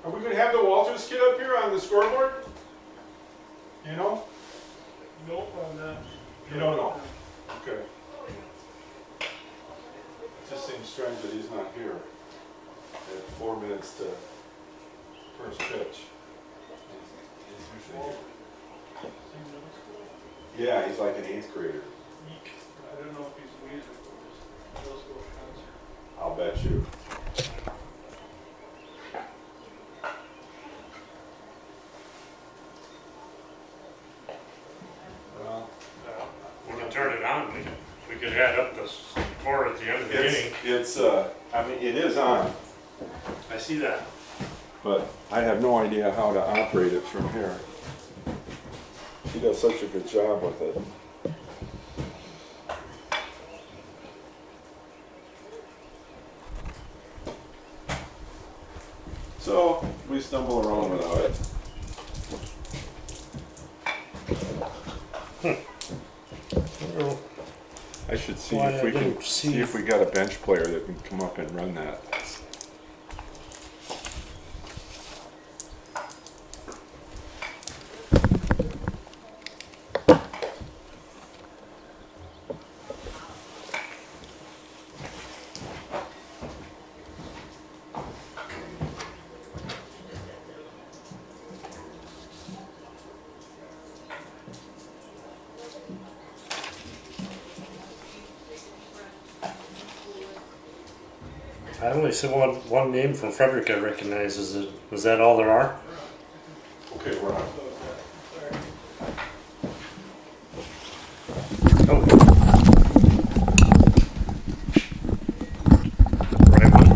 Are we going to have the Walters kid up here on the scoreboard? You know? Nope, I'm not. You don't know? Okay. It just seems strange that he's not here at 4 minutes to first pitch. He's usually here. Yeah, he's like an 8th grader. I don't know if he's weird or middle school concert. I'll bet you. We can turn it on. We could add up the score at the end of the inning. I mean, it is on, I see that. but I have no idea how to operate it from here. He does such a good job with it. So we stumble around without it. I should see Why if we I can didn't see see- if we got a bench player that can come up and run that. I only see one name from Frederic I recognize. Is that all there are? Okay, we're on. Oh. Right one.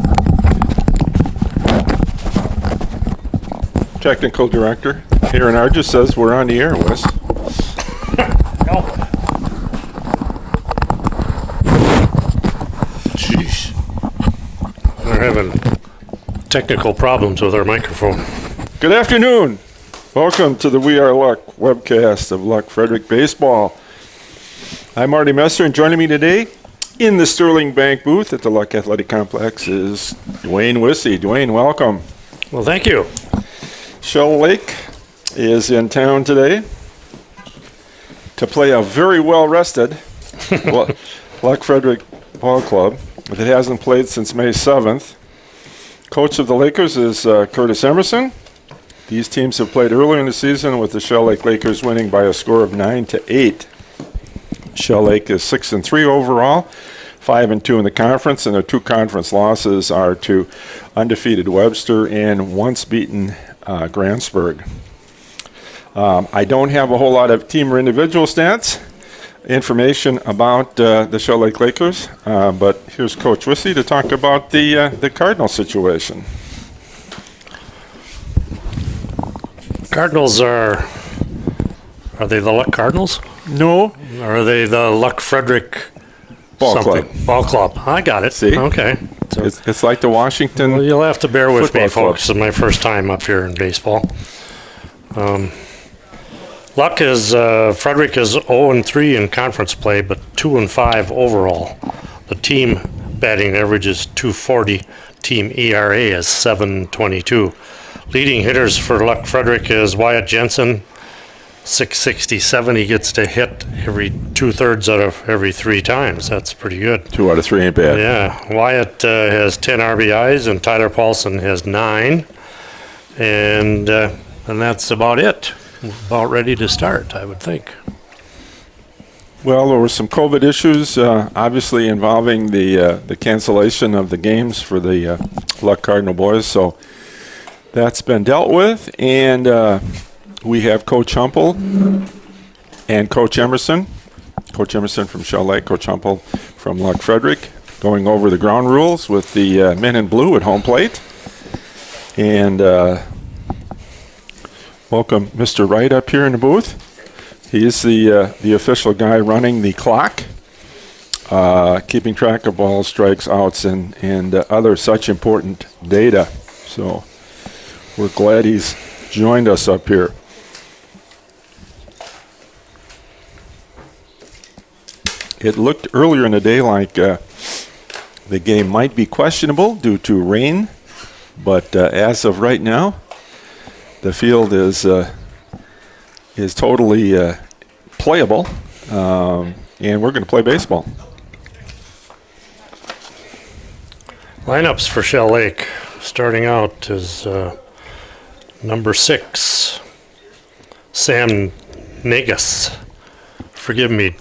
Technical director Aaron Argus says we're on the air, Wes. Help. Jeez. We're having technical problems with our microphone. Good afternoon. Welcome to the We Are Luck webcast of Luck Frederic Baseball. I'm Marty Messer, and joining me today in the Sterling Bank booth at the Luck Athletic Complex is Dwayne Wissey. Dwayne, welcome. Well, thank you. Shell Lake is in town today to play a very well-rested Luck Frederic Ball Club that hasn't played since May 7th. Coach of the Lakers is Curtis Emerson. These teams have played earlier in the season with the Shell Lake Lakers winning by a score of 9-8. Shell Lake is 6-3 overall, 5-2 in the conference, and their 2 conference losses are to undefeated Webster and once beaten Grantsburg. I don't have a whole lot of team or individual stats information about the Shell Lake Lakers, but here's Coach Wissey to talk about the Cardinal situation. Cardinals are they the Luck Cardinals? No. Or are they the Luck Frederic Ball something? club. Ball club. I got it. See? Okay. So, It's like the Washington. well, you'll have to bear with me, football club. folks. It's my first time up here in baseball. Luck is Frederic is 0-3 in conference play, but 2-5 overall. The team batting average is .240. Team ERA is 7.22. Leading hitters for Luck Frederic is Wyatt Jensen, 667. He gets to hit every 2/3 out of every 3 times. That's pretty good. 2 out of 3 ain't bad. Yeah, Wyatt has 10 RBIs and Tyler Paulson has 9, and that's about it. About ready to start, I would think. Well, there were some COVID issues, obviously involving the cancellation of the games for the Luck Cardinal boys. So that's been dealt with, and we have Coach Humple and Coach Emerson. Coach Emerson from Shell Lake, Coach Humple from Luck Frederic, going over the ground rules with the men in blue at home plate. And welcome Mr. Wright up here in the booth. He's the official guy running the clock, keeping track of balls, strikes, outs, and other such important data. So we're glad he's joined us up here. It looked earlier in the day like the game might be questionable due to rain, but as of right now, the field is totally playable, and we're going to play baseball. Lineups for Shell Lake. Starting out is number 6, Sam Negus. Forgive me,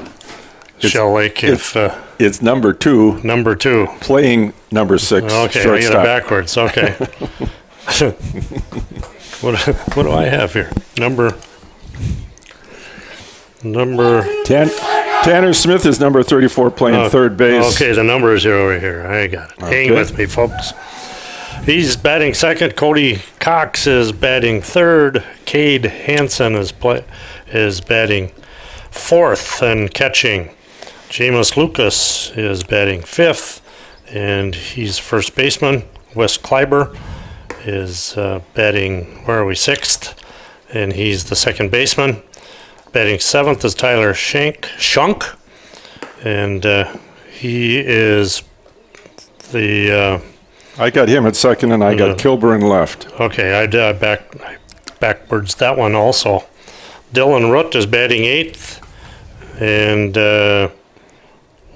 Shell Lake, if It's number 2, number 2. playing number 6. Okay, I get it shortstop. backwards. Okay. What do I have here? Number. Tanner Smith is number 34, playing third base. Okay, the numbers are over here. I got it. Hang with me, folks. He's batting second. Cody Cox is batting third. Cade Hansen is batting fourth and catching. Jameis Lucas is batting fifth, and he's first baseman. Wes Kleiber is batting, sixth, and he's the second baseman. Batting seventh is Tyler Shunk, and he is the... I got him at second, and I got Kilburn left. Okay, I did backwards that one also. Dylan Root is batting eighth, and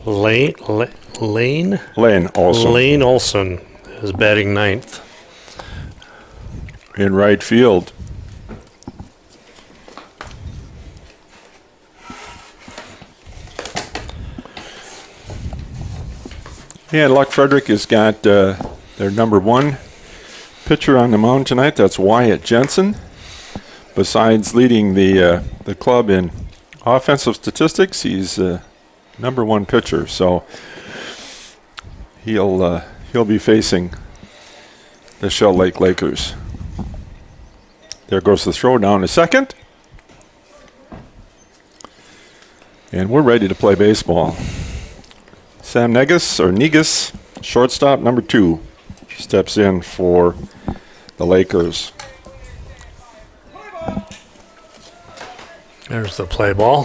Lane Olson is batting ninth. In right field. And Luck Frederic has got their number 1 pitcher on the mound tonight. That's Wyatt Jensen. Besides leading the club in offensive statistics, he's number 1 pitcher. So he'll be facing the Shell Lake Lakers. There goes the throw down to second. And we're ready to play baseball. Sam Negus, shortstop, number 2, steps in for the Lakers. There's the play ball.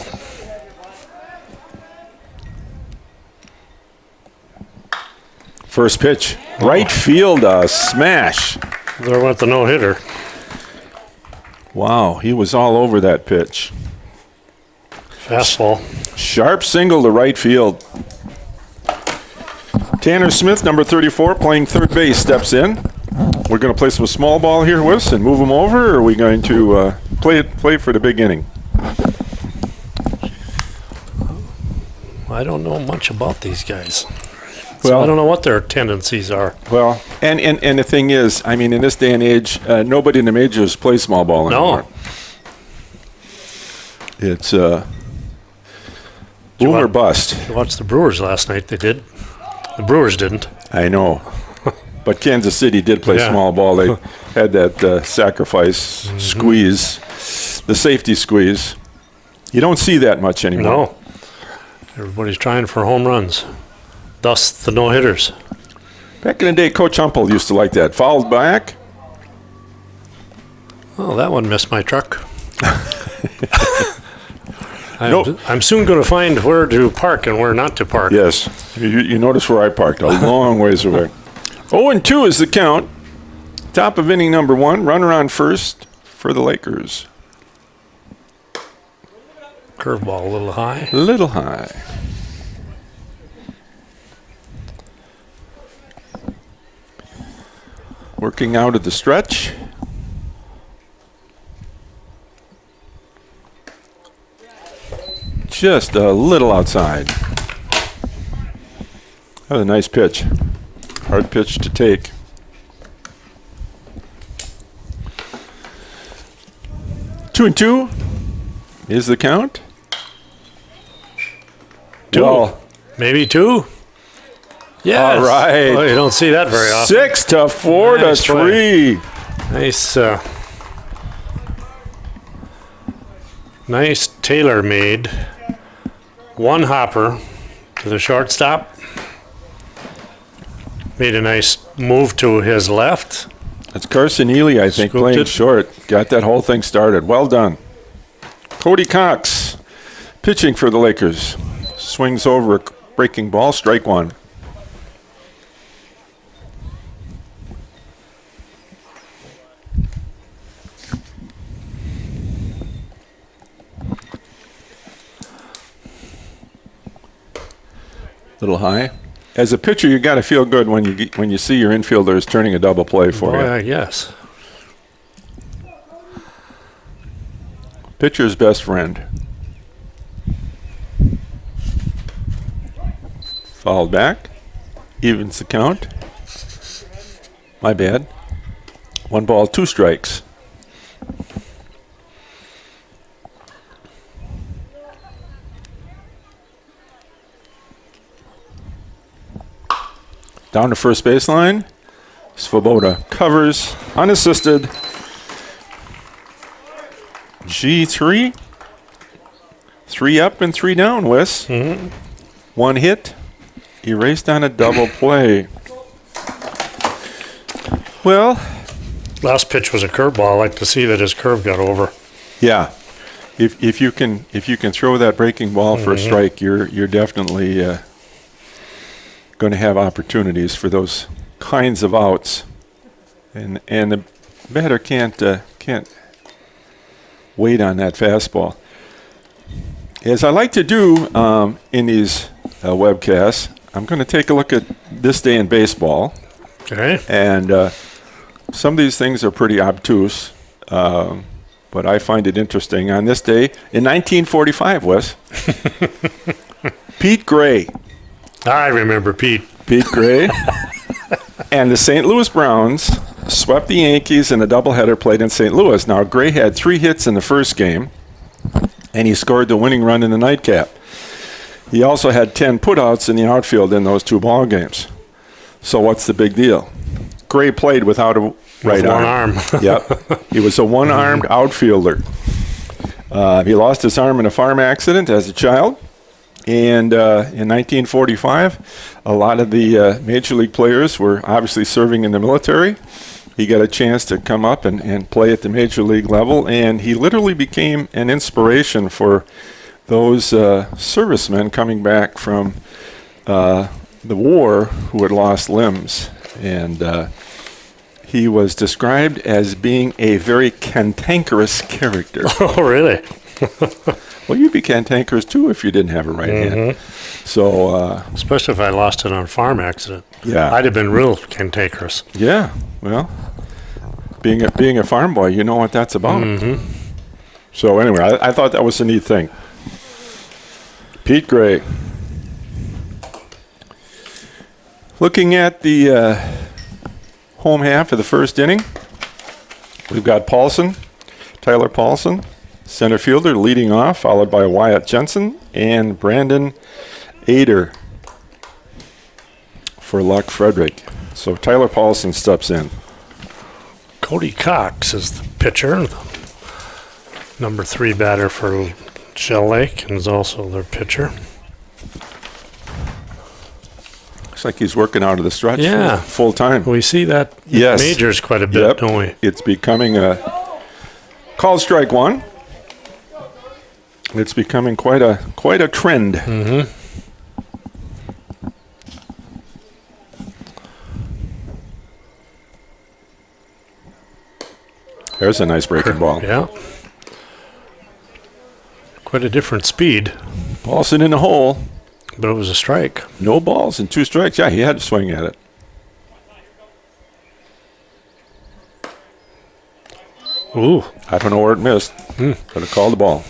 First pitch, right field, smash. There went the no-hitter. Wow, he was all over that pitch. Fastball. Sharp single to right field. Tanner Smith, number 34, playing third base, steps in. We're going to play some small ball here, Wiss, and move him over, or are we going to play for the big inning? I don't know much about these guys. Well, So I don't know what their tendencies are. Well, and the thing is, I mean, in this day and age, nobody in the majors plays small ball anymore. No. It's boom or bust. You watched the Brewers last night. They did. The Brewers didn't. I know. But Kansas City did play Yeah. small ball. They had that sacrifice squeeze, the safety squeeze. You don't see that much anymore. No. Everybody's trying for home runs. Thus, the no-hitters. Back in the day, Coach Humple used to like that. Fouled back. Oh, that one missed my truck. Nope. I'm soon going to find where to park and where not to park. Yes. You notice where I parked, a long ways away. 0-2 is the count. Top of inning number 1. Runner on first for the Lakers. Curveball a little high. Little high. Working out at the stretch. Just a little outside. That was a nice pitch. Hard pitch to take. Two and two is the count. Two. Well, Maybe two. Yes. all right. Oh, you don't see that very often. 6-4 Nice to play. 3. Nice tailor-made one hopper to the shortstop. Made a nice move to his left. It's Carson Ely, I think, Scooped playing it. short. Got that whole thing started. Well done. Cody Cox pitching for the Lakers. Swings over a breaking ball, strike one. Little high. As a pitcher, you got to feel good when you see your infielders turning a double play for Boy, you. I guess. Pitcher's best friend. Fouled back. Evens the count. My bad. 1 ball, 2 strikes. Down to first baseline. Svoboda covers, unassisted. G3. 3 up and 3 down, Wes. 1 hit. Erased on a double play. Well, Last pitch was a curveball. I like to see that his curve got over. yeah. If you can throw that breaking ball for a strike, you're definitely going to have opportunities for those kinds of outs, and the batter can't wait on that fastball. As I like to do in these webcasts, I'm going to take a look at this day in baseball, Okay. and some of these things are pretty obtuse, but I find it interesting. On this day in 1945, Wes, Pete Gray. I remember Pete. Pete Gray and the St. Louis Browns swept the Yankees in a doubleheader played in St. Louis. Now, Gray had 3 hits in the first game, and he scored the winning run in the nightcap. He also had 10 putouts in the outfield in those 2 ball games. So what's the big deal? Gray played without a right With one arm. Yep. He was a one-armed outfielder. He lost his arm in a farm accident as a child. And in 1945, a lot of the major league players were obviously serving in the military. He got a chance to come up and play at the major league level, and he literally became an inspiration for those servicemen coming back from the war who had lost limbs. And he was described as being a very cantankerous character. Oh, really? Well, you'd be cantankerous too if you didn't have a right hand. So, Especially if I lost it on a farm accident. yeah. I'd have been real cantankerous. Yeah, well, being a farm boy, you know what that's about. So anyway, I thought that was a neat thing. Pete Gray. Looking at the home half of the first inning, we've got Tyler Paulson, center fielder, leading off, followed by Wyatt Jensen and Brandon Ader for Luck Frederic. So Tyler Paulson steps in. Cody Cox is the pitcher, the number 3 batter for Shell Lake, and is also their pitcher. Looks like he's working out of the stretch Yeah. full time. We see that in Yes. majors quite a bit, Yep. don't we? It's becoming a called strike one. It's becoming quite a trend. There's a nice breaking ball. Yeah. Quite a different speed, Paulson in the hole. but it was a strike. No balls and 2 strikes. Yeah, he had to swing at it. Ooh, I don't know where it missed. But it called the ball.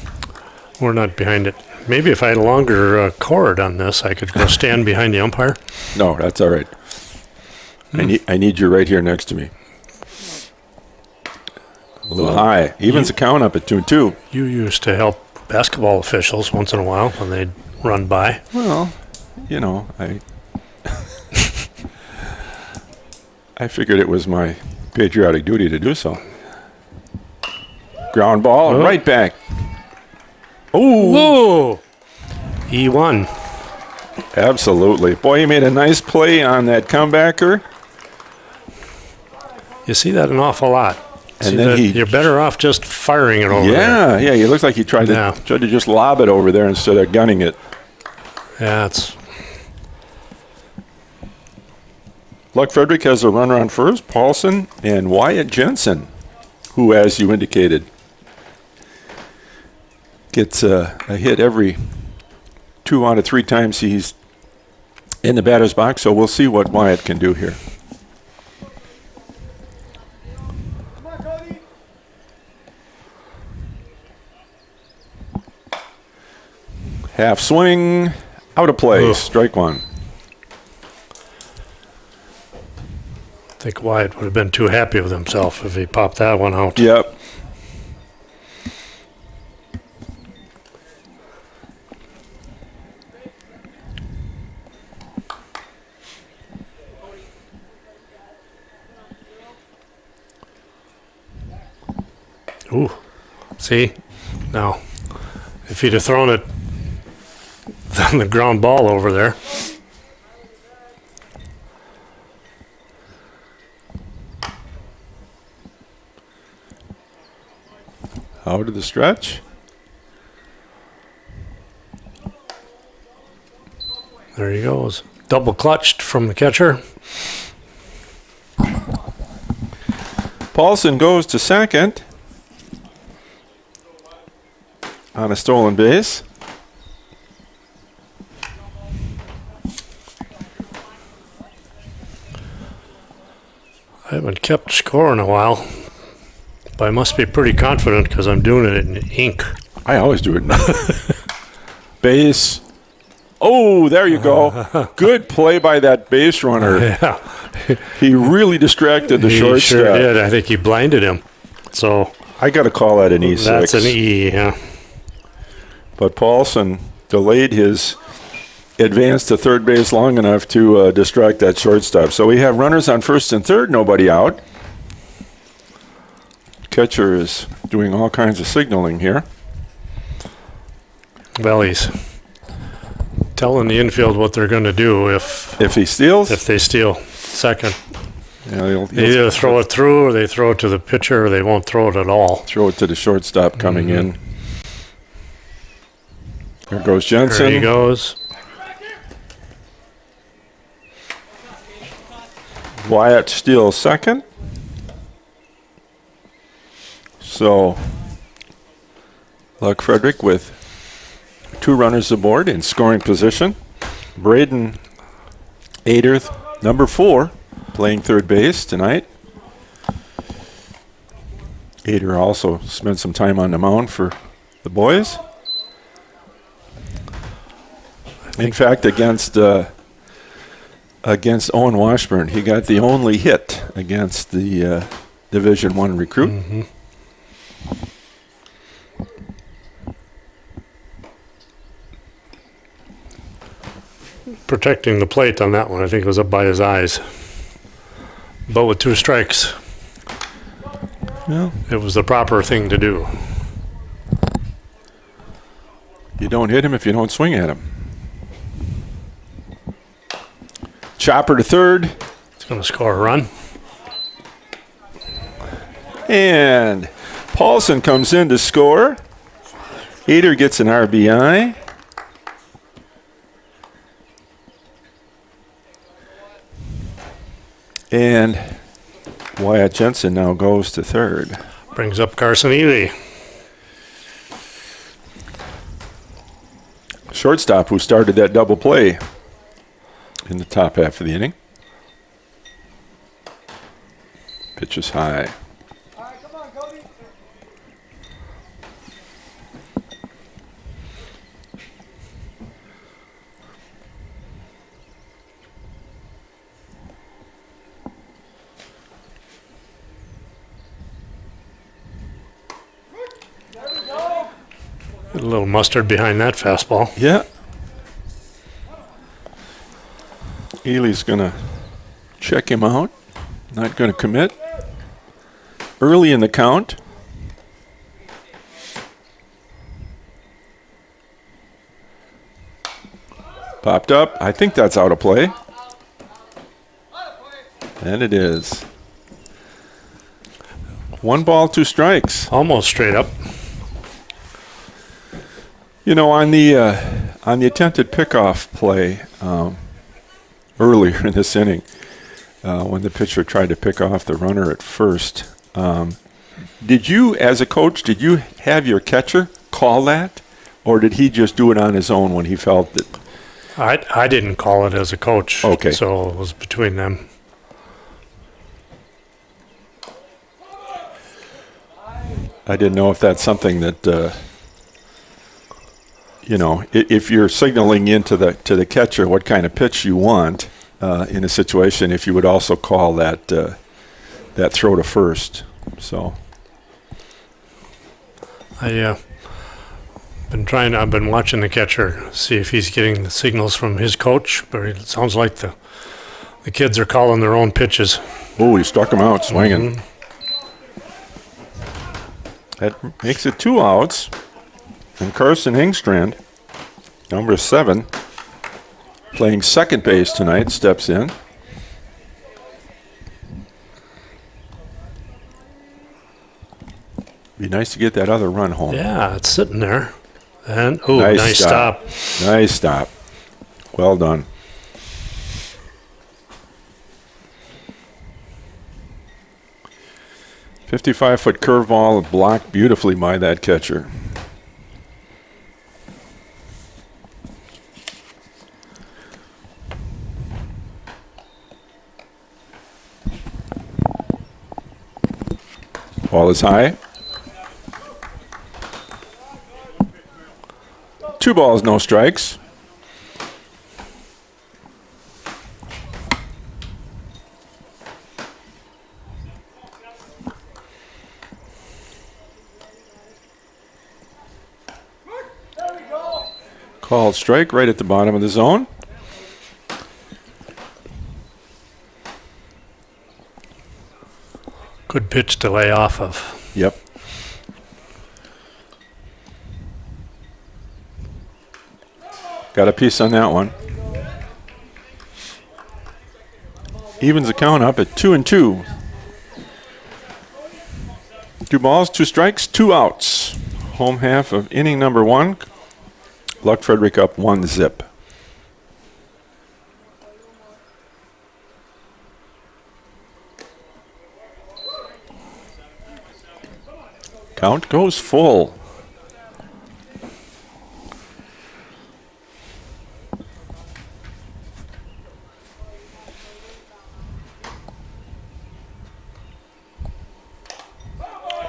we're not behind it. Maybe if I had a longer cord on this, I could go stand behind the umpire. No, that's all right. I need you right here next to me. A little high. Evens the count up at 2-2. You used to help basketball officials once in a while when they'd run by. Well, you know, I figured it was my patriotic duty to do so. Ground ball, Oh. right back. Oh, Whoa! E1. absolutely. Boy, he made a nice play on that comebacker. You see that an awful lot. And See then that? he- You're better off just firing it over there. Yeah, he looks like he tried Yeah. to just lob it over there instead of gunning it. Yeah, it's Luck Frederic has a runner on first, Paulson and Wyatt Jensen, who, as you indicated, gets a hit every 2 out of 3 times he's in the batter's box. So we'll see what Wyatt can do here. Half swing, out of play, Ugh. strike one. I think Wyatt would have been too happy with himself if he popped that one out. Yep. Ooh. See? Now, if he'd have thrown it on the ground ball over there. Out of the stretch. There he goes. Double clutched from the catcher. Paulson goes to second on a stolen base. I haven't kept score in a while, but I must be pretty confident because I'm doing it in ink. I always do it. Base. Oh, there you go. Good play by that base runner. Yeah, He really distracted the he shortstop. sure did. I think he blinded him. So I got to call that an E6. that's an E, yeah. But Paulson delayed his advance to third base long enough to distract that shortstop. So we have runners on first and third, nobody out. Catcher is doing all kinds of signaling here. Well, he's telling the infield what they're going to do if If he steals, they steal second. yeah, he'll They either throw it through or they throw it to the pitcher or they won't throw it at all. throw it to the shortstop coming in. There goes Jensen. There he goes. Wyatt steals second. So, Luck Frederic with 2 runners aboard in scoring position. Braden Aderth, number 4, playing third base tonight. Ader also spent some time on the mound for the boys. In fact, against Owen Washburn, he got the only hit against the Division I recruit. Mm-hmm. Protecting the plate on that one, I think it was up by his eyes. But with 2 strikes, Well, it was the proper thing to do. you don't hit him if you don't swing at him. Chopper to third, It's going to score a run. and Paulson comes in to score. Ader gets an RBI. And Wyatt Jensen now goes to third. Brings up Carson Ely. Shortstop who started that double play in the top half of the inning. Pitch is high. A little mustard behind that fastball. Yeah. Ely's going to check him out. Not going to commit. early in the count. Popped up. I think that's out of play. And it is. 1 ball, 2 strikes. Almost straight up. You know, on the attempted pickoff play earlier in this inning, when the pitcher tried to pick off the runner at first, did you, as a coach, did you have your catcher call that, or did he just do it on his own when he felt that? I didn't call it as a coach. Okay. So it was between them. I didn't know if that's something that, you know, if you're signaling into the catcher what kind of pitch you want in a situation, if you would also call that throw to first. So I've been watching the catcher, see if he's getting the signals from his coach, but it sounds like the kids are calling their own pitches. oh, he struck him out swinging. That makes it 2 outs. And Carson Hingstrand, number 7, playing second base tonight, steps in. Be nice to get that other run home. Yeah, it's sitting there. And, oh, Nice nice stop. stop. Nice stop. Well done. .55-foot curveball blocked beautifully by that catcher. Ball is high. 2 balls, no strikes. Called strike right at the bottom of the zone. Good pitch to lay off of. Yep. Got a piece on that one. Evens the count up at 2-2. 2 balls, 2 strikes, 2 outs. Home half of inning number 1. Luck Frederic up 1-0. Count goes full.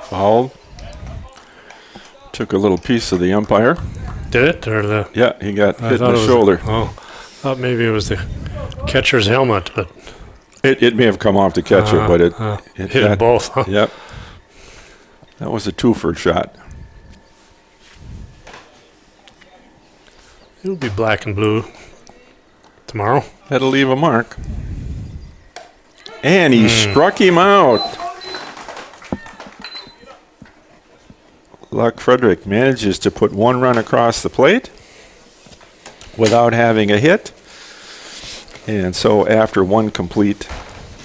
Foul. Took a little piece of the umpire. Did it? Or the? Yeah, he got I hit in thought the it was- shoulder. Oh, thought maybe it was the catcher's helmet, but It may have come off the catcher, but it hit them both. Huh? Yep. That was a 2-for shot. It'll be black and blue tomorrow. That'll leave a mark. And he struck him out. Luck Frederic manages to put 1 run across the plate without having a hit. And so after 1 complete,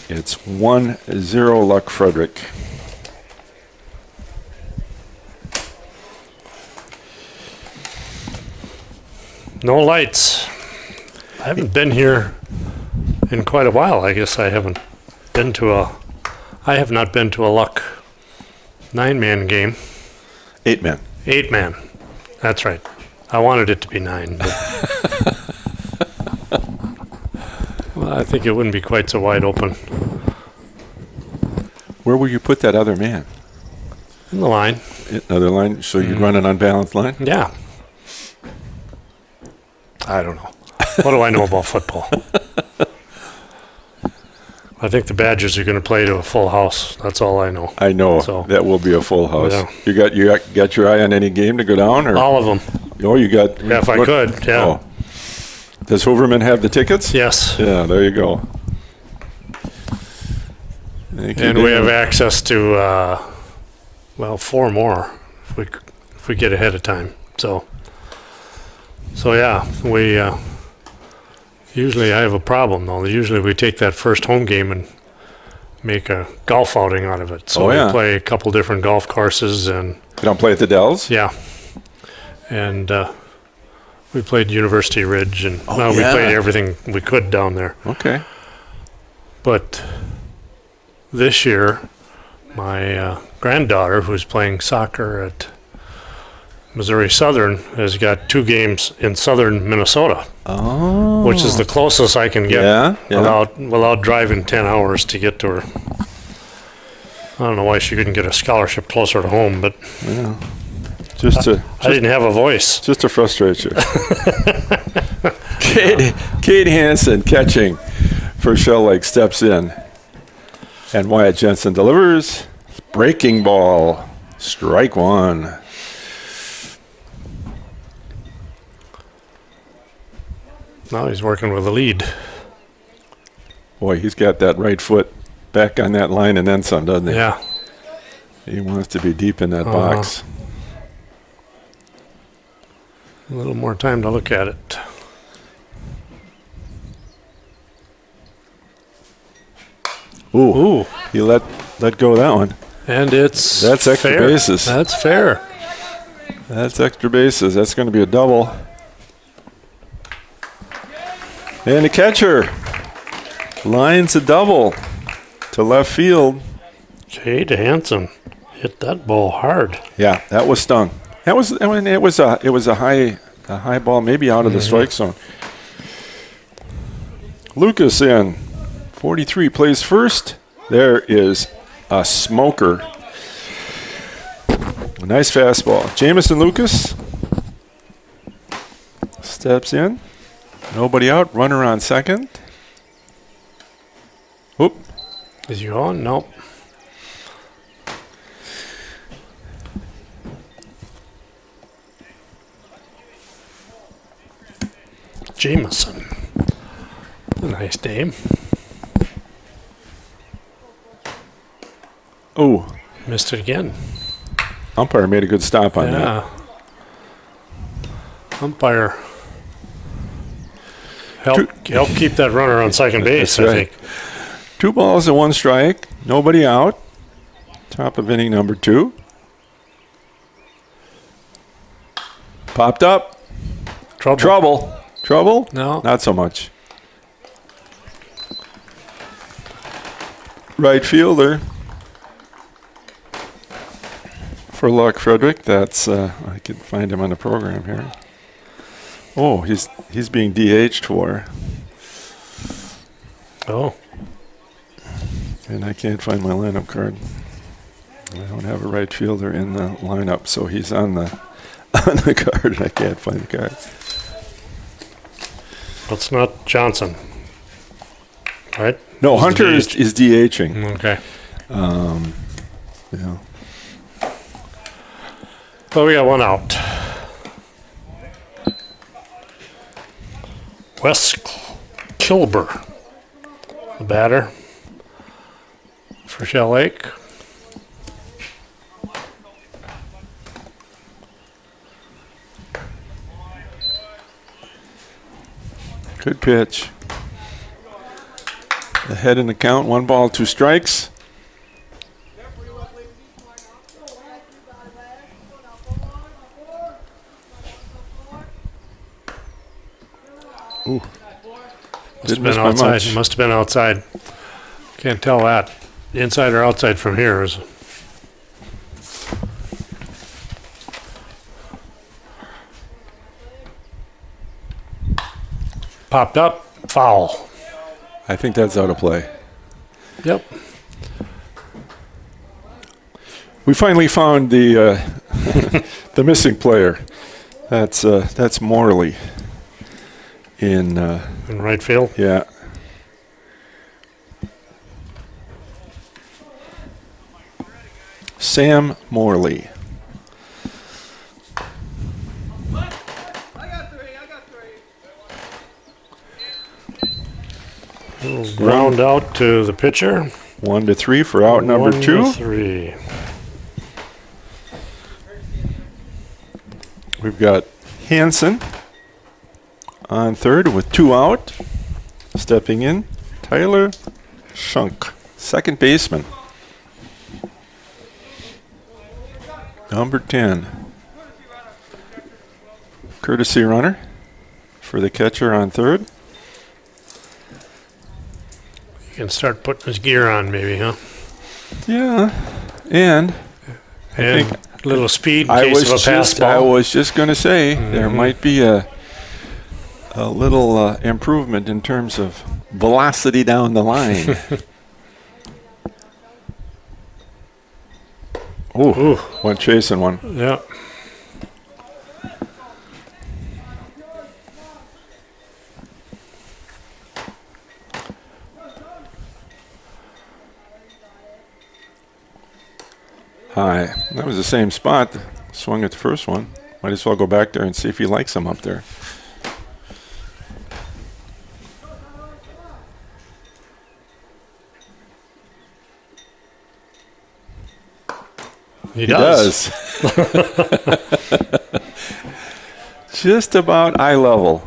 it's 1-0 Luck Frederic. No lights. I haven't been here in quite a while. I guess I have not been to a Luck 9-man game. 8 men. 8-man. That's right. I wanted it to be 9. But well, I think it wouldn't be quite so wide open. Where will you put that other man? In the line. Another line, so you'd run an unbalanced line? Yeah. I don't know. What do I know about football? I think the Badgers are going to play to a full house. That's all I know. I know So- that will be a full house. Yeah. You got your eye on any game to go down, or All of them. oh, you got? Yeah, if I could, yeah. Oh. Does Hooverman have the tickets? Yes. Yeah, there you go. And we have access to, well, 4 more if we get ahead of time. So yeah, we usually I have a problem though. Usually we take that first home game and make a golf outing out of it. So we play a couple different golf courses and. You don't play at the Dells? Yeah, and we played University Ridge and we played everything we could down there. Okay. But this year, my granddaughter, who's playing soccer at Missouri Southern, has got 2 games in southern Minnesota, which is the closest I can get without driving 10 hours to get to her. I don't know why she couldn't get a scholarship closer to home, but I didn't have a voice. Just to frustrate you. Kate Hansen catching for Shell Lake steps in. And Wyatt Jensen delivers. Breaking ball. Strike 1. Now he's working with the lead. Boy, he's got that right foot back on that line and then some, doesn't he? Yeah. He wants to be deep in that box. A little more time to look at it. Ooh. He let go of that one. And that's extra fair. bases. That's fair. That's extra bases. That's going to be a double. And the catcher lines a double to left field. Kate Hansen hit that ball hard. Yeah, that was stung. That was. I mean, it was a high ball, maybe out of the strike zone. Lucas in 43 plays first. There is a smoker. A nice fastball. Jamison Lucas steps in. Nobody out. Runner on second. Oop. Is he on? Nope. Jameson. A nice name. Oh. Missed it again. Umpire made a good stop on that. Umpire help keep that runner on second base, That's I right. think. 2 balls and 1 strike. Nobody out. Top of inning number 2. Popped up. Trouble? No. Not so much. Right fielder. For luck, Frederic. That's I can find him on the program here. Oh, he's being DH'd for. Oh. And I can't find my lineup card. I don't have a right fielder in the lineup, so he's on the card, and I can't find the card. It's not Johnson. Right? No, He's Hunter the is DHing. Okay. Yeah. Well, we got 1 out. Wes Kilber, the batter for Shell Lake. Good pitch. Ahead in the count, 1 ball, 2 strikes. Ooh. Must have been outside. Must have been outside. Can't tell that. Inside or outside from here is. Popped up, foul. I think that's out of play. Yep. We finally found the the missing player. That's Morley. In right field. Yeah. Sam Morley. Ground out to the pitcher. 1-3 for out number 2. 1-3. We've got Hansen on third with 2 out. Stepping in, Tyler Shunk, second baseman. Number 10. Courtesy runner for the catcher on third. He can start putting his gear on, maybe, huh? Yeah, and And a little speed in I case of a pass ball. was just going to say there might be a little improvement in terms of velocity down the line. Ooh, went chasing one. Yeah. High. That was the same spot. Swung at the first one. Might as well go back there and see if he likes him up there. He does. Just about eye level.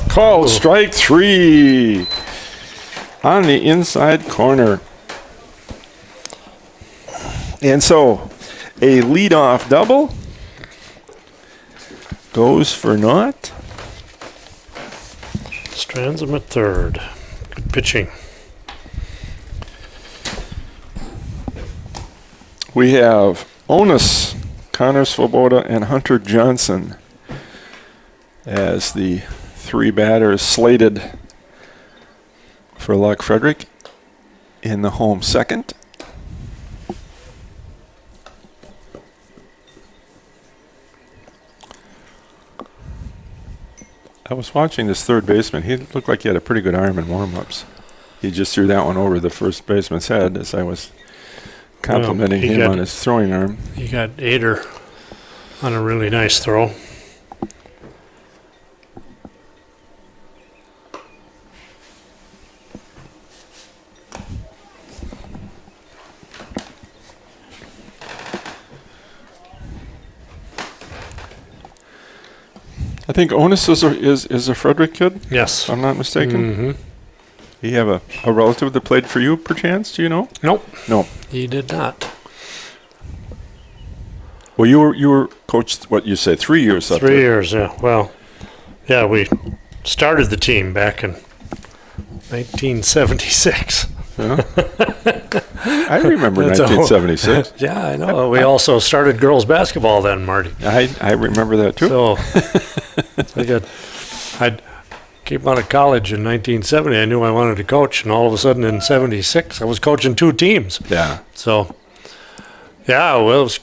Called strike 3 on the inside corner. And so a leadoff double goes for naught. Strands him at third. Good pitching. We have Onus, Connor Svoboda, and Hunter Johnson as the 3 batters slated for Luck Frederic in the home second. I was watching this third baseman. He looked like he had a pretty good arm in warm-ups. He just threw that one over the first baseman's head as I was complimenting him on his throwing arm. He got Ader on a really nice throw. I think Onus is a Frederic kid, Yes. if I'm not mistaken. Mm-hmm. Do you have a relative that played for you, perchance? Do you know? Nope. No. He did not. Well, you were coached, what you say, 3 years up 3 there. years, yeah. Well, yeah, we started the team back in 1976. Yeah. I remember That's 1976. Yeah, I know. We also started girls basketball then, Marty. I remember that too. So I came out of college in 1970. I knew I wanted to coach, and all of a sudden in 76, I was coaching 2 teams. Yeah. So, yeah, well, it was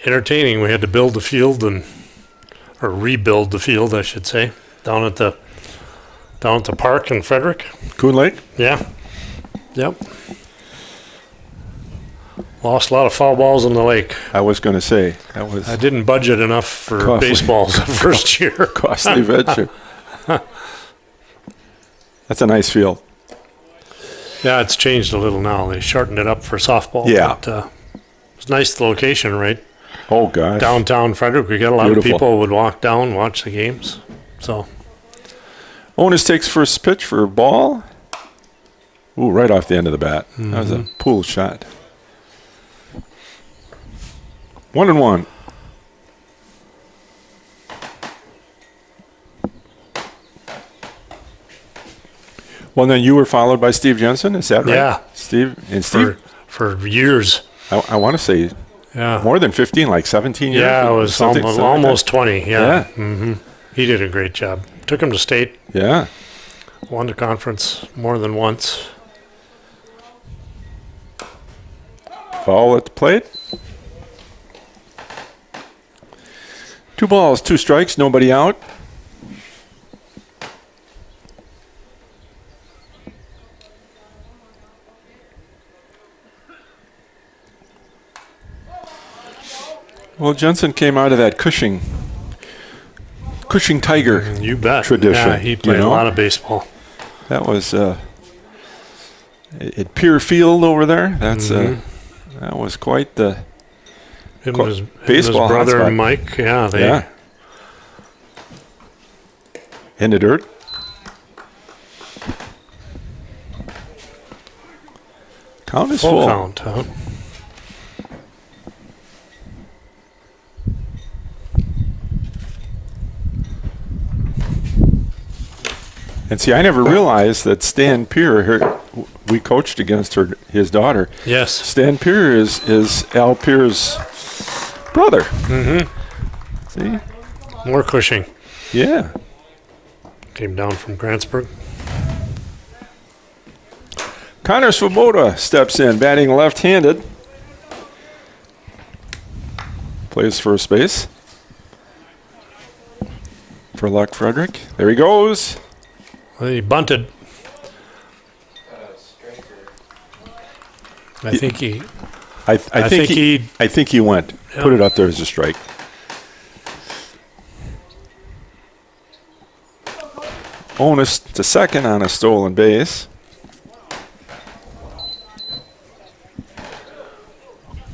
entertaining. We had to build the field or rebuild the field, I should say, down at the park in Frederic. Coon Lake? Yeah. Yep. Lost a lot of foul balls in the lake. I was going to say, that was I didn't budget enough for baseballs the first year. costly venture. That's a nice field. Yeah, it's changed a little now. They shortened it up for softball. Yeah. But, it's nice, the location, right? Oh, gosh. Downtown Frederic. We got a lot Beautiful. of people would walk down, watch the games. So, Onus takes first pitch for a ball. Ooh, right off the end of the bat. That was a pool shot. 1-1. Well, then you were followed by Steve Jensen, is that right? Yeah. Steve? for years. I want to say Yeah. more than 15, like 17 years. Yeah, it was something like that. almost 20. Yeah. Yeah. Hmm. He did a great job. Took him to state, Yeah. won the conference more than once. Foul at the plate. 2 balls, 2 strikes, nobody out. Well, Jensen came out of that Cushing Tiger You bet. tradition. Yeah, he played you know? a lot of baseball. That was at Pier Field over there. That's that was quite the Him Co- and his baseball brother hotspot. Mike. Yeah, they yeah. In the dirt. Count is full full. count. Huh? And see, I never realized that Stan Peer, we coached against his daughter. Yes. Stan Peer is Al Peer's brother. See? More Cushing. Yeah. Came down from Grantsburg. Connor Svoboda steps in, batting left-handed. Plays first base. For Luck Frederic. There he goes. He bunted. I think he. I think he went. Yeah. Put it up there as a strike. Onus to second on a stolen base.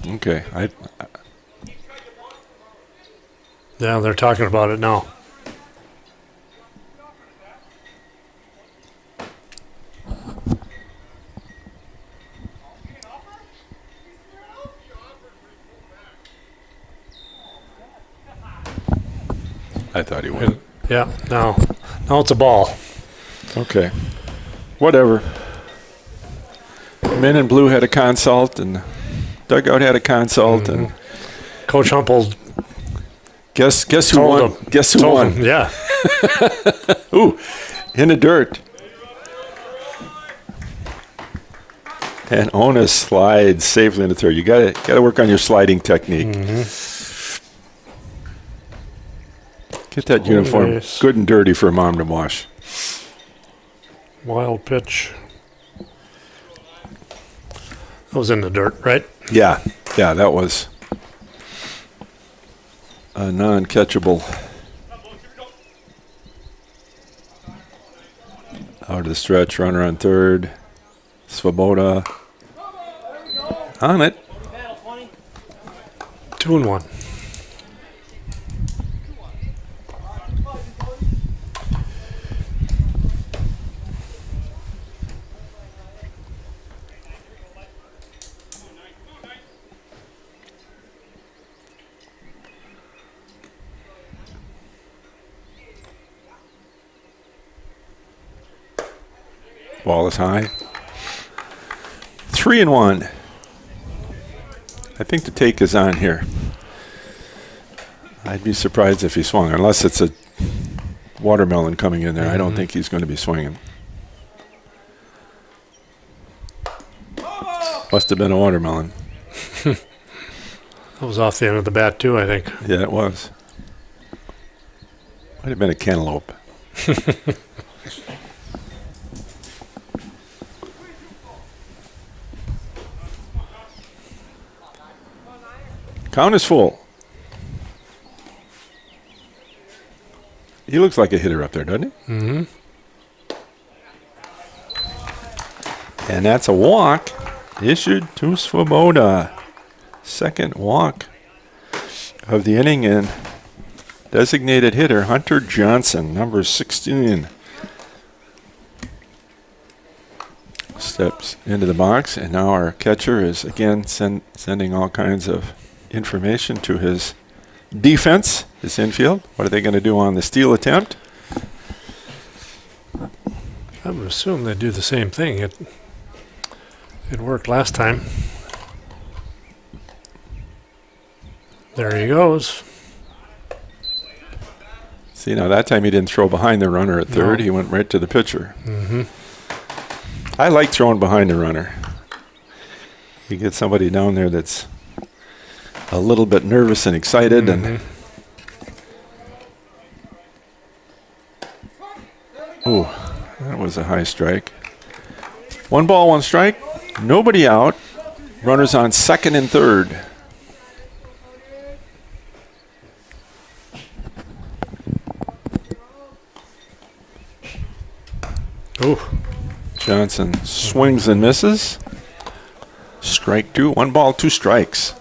Okay. Yeah, they're talking about it now. I thought he went. Yeah, now it's a ball. Okay. Whatever. Men in Blue had a consult, and dugout had a consult, and Coach Humple guess who told won? him. Guess who Told won? him, yeah. Ooh, in the dirt. And Onus slides safely into third. You gotta work on your sliding technique. Get that uniform Yes. good and dirty for Mom to wash. Wild pitch. That was in the dirt, right? Yeah, that was a non-catchable. Out of the stretch, runner on third. Svoboda on it. 2-1. Ball is high. 3-1. I think the take is on here. I'd be surprised if he swung, unless it's a watermelon coming in there. I don't think he's going to be swinging. Must have been a watermelon. That was off the end of the bat, too, I think. Yeah, it was. Might have been a cantaloupe. Count is full. He looks like a hitter up there, doesn't he? Mm-hmm. And that's a walk issued to Svoboda. Second walk of the inning, and designated hitter Hunter Johnson, number 16, steps into the box, and now our catcher is again sending all kinds of information to his defense, his infield. What are they going to do on the steal attempt? I would assume they'd do the same thing. It worked last time. There he goes. See, now that time he didn't throw behind the runner at third. No. He went right to the pitcher. Mm-hmm. I like throwing behind the runner. You get somebody down there that's a little bit nervous and excited, and ooh, that was a high strike. 1 ball, 1 strike. Nobody out. Runners on second and third. Ooh. Johnson swings and misses. Strike 2. 1 ball, 2 strikes.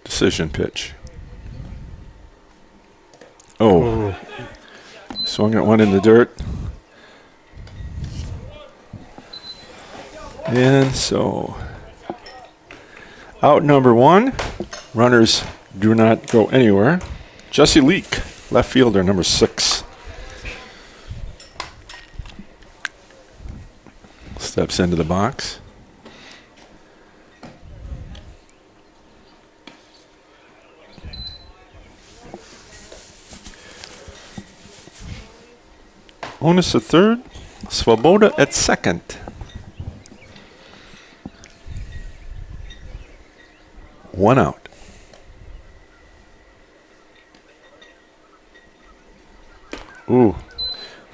Decision pitch. Oh. Swung at one in the dirt. And so, out number 1. Runners do not go anywhere. Jesse Leak, left fielder, number 6. Steps into the box. Onus at third, Svoboda at second. One out. Ooh,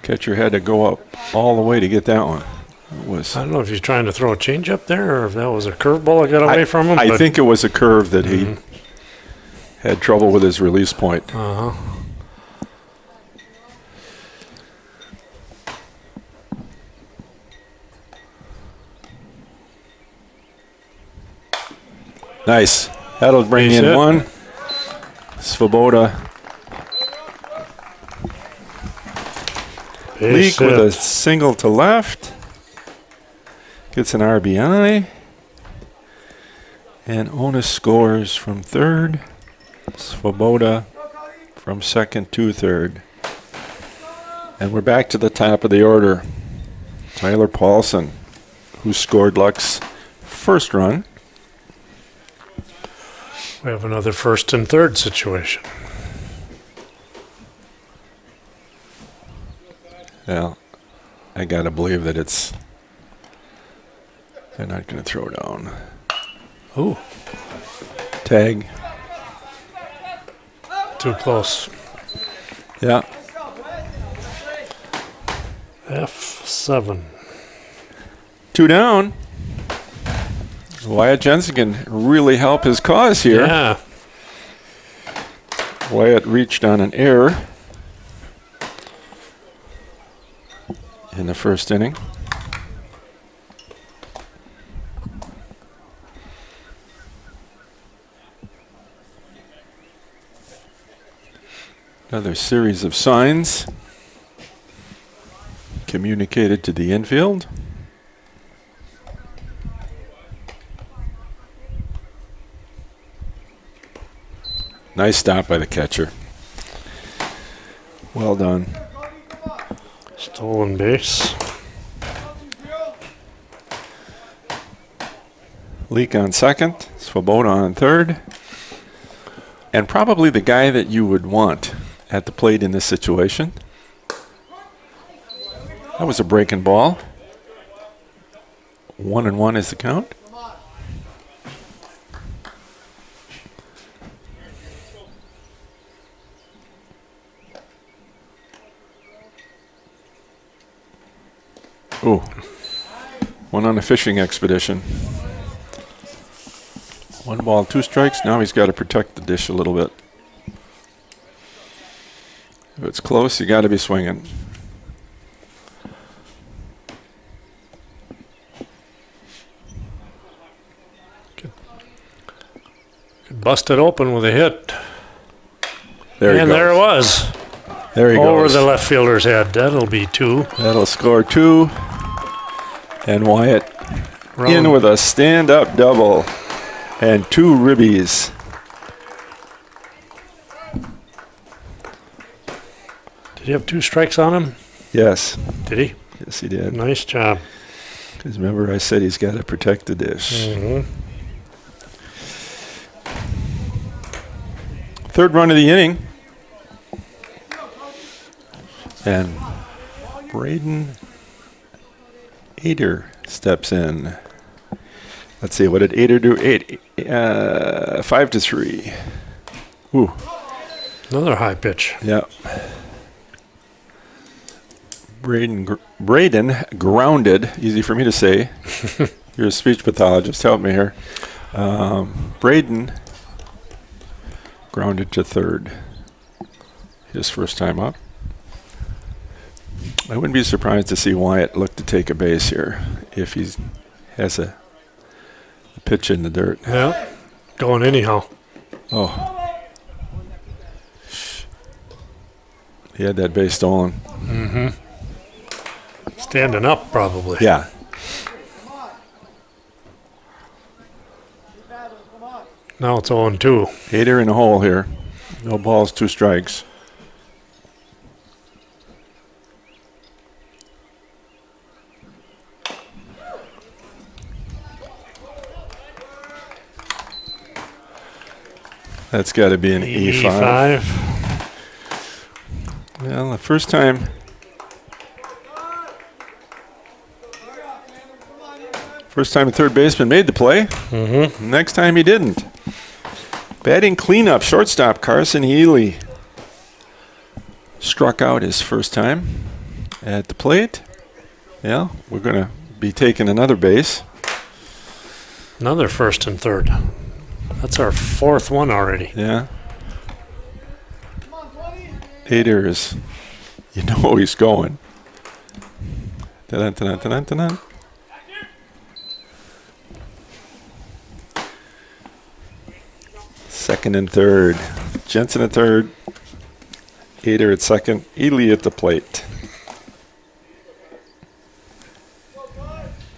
catcher had to go up all the way to get that one. It was. I don't know if he's trying to throw a changeup there or if that was a curveball that got away from him. I think it was a curve that he had trouble with his release point. Uh-huh. Nice. That'll bring Base in hit. 1. Svoboda. Base Leak with a hit. single to left. Gets an RBI. And Onus scores from third. Svoboda from second to third. And we're back to the top of the order. Tyler Paulson, who scored Luck's first run. We have another first and third situation. Well, I gotta believe that they're not gonna throw down. Ooh, Tag. too close. Yeah. F7. 2 down. Wyatt Jensen can really help his cause here. Yeah. Wyatt reached on an error in the first inning. Another series of signs communicated to the infield. Nice stop by the catcher. Well done. Stolen base. Leak on second, Svoboda on third. And probably the guy that you would want at the plate in this situation. That was a breaking ball. 1-1 is the count. Ooh. Went on a fishing expedition. 1 ball, 2 strikes. Now he's got to protect the dish a little bit. If it's close, you got to be swinging. Could bust it open with a hit. There he And goes. there it was. There he Over goes. the left fielder's head. That'll be 2. That'll score 2. And Wyatt in with a stand-up double and 2 ribbies. Did he have 2 strikes on him? Yes. Did he? Yes, he did. Nice job. Because remember I said he's got to protect the dish. Mm-hmm. Third run of the inning. And Braden Ader steps in. Let's see, what did Ader do? 5-3. Ooh. Another high pitch. Yeah. Braden grounded. Easy for me to say. You're a speech pathologist. Help me here. Braden grounded to third. His first time up. I wouldn't be surprised to see Wyatt look to take a base here if he has a pitch in the dirt. Yeah. Going anyhow. Oh. He had that base stolen. Mm-hmm. Standing up, probably. Yeah. Now it's 0-2. Hater in a hole here. No balls, 2 strikes. That's got to be an E5. Well, the first time a third baseman made the play. Mm-hmm. Next time he didn't. Batting cleanup, shortstop Carson Healy struck out his first time at the plate. Yeah, we're going to be taking another base. Another first and third. That's our 4th one already. Yeah. Hader is, you know he's going. Dun, dun, dun, dun, dun, dun. Second and third. Jensen at third. Hader at second. Ely at the plate.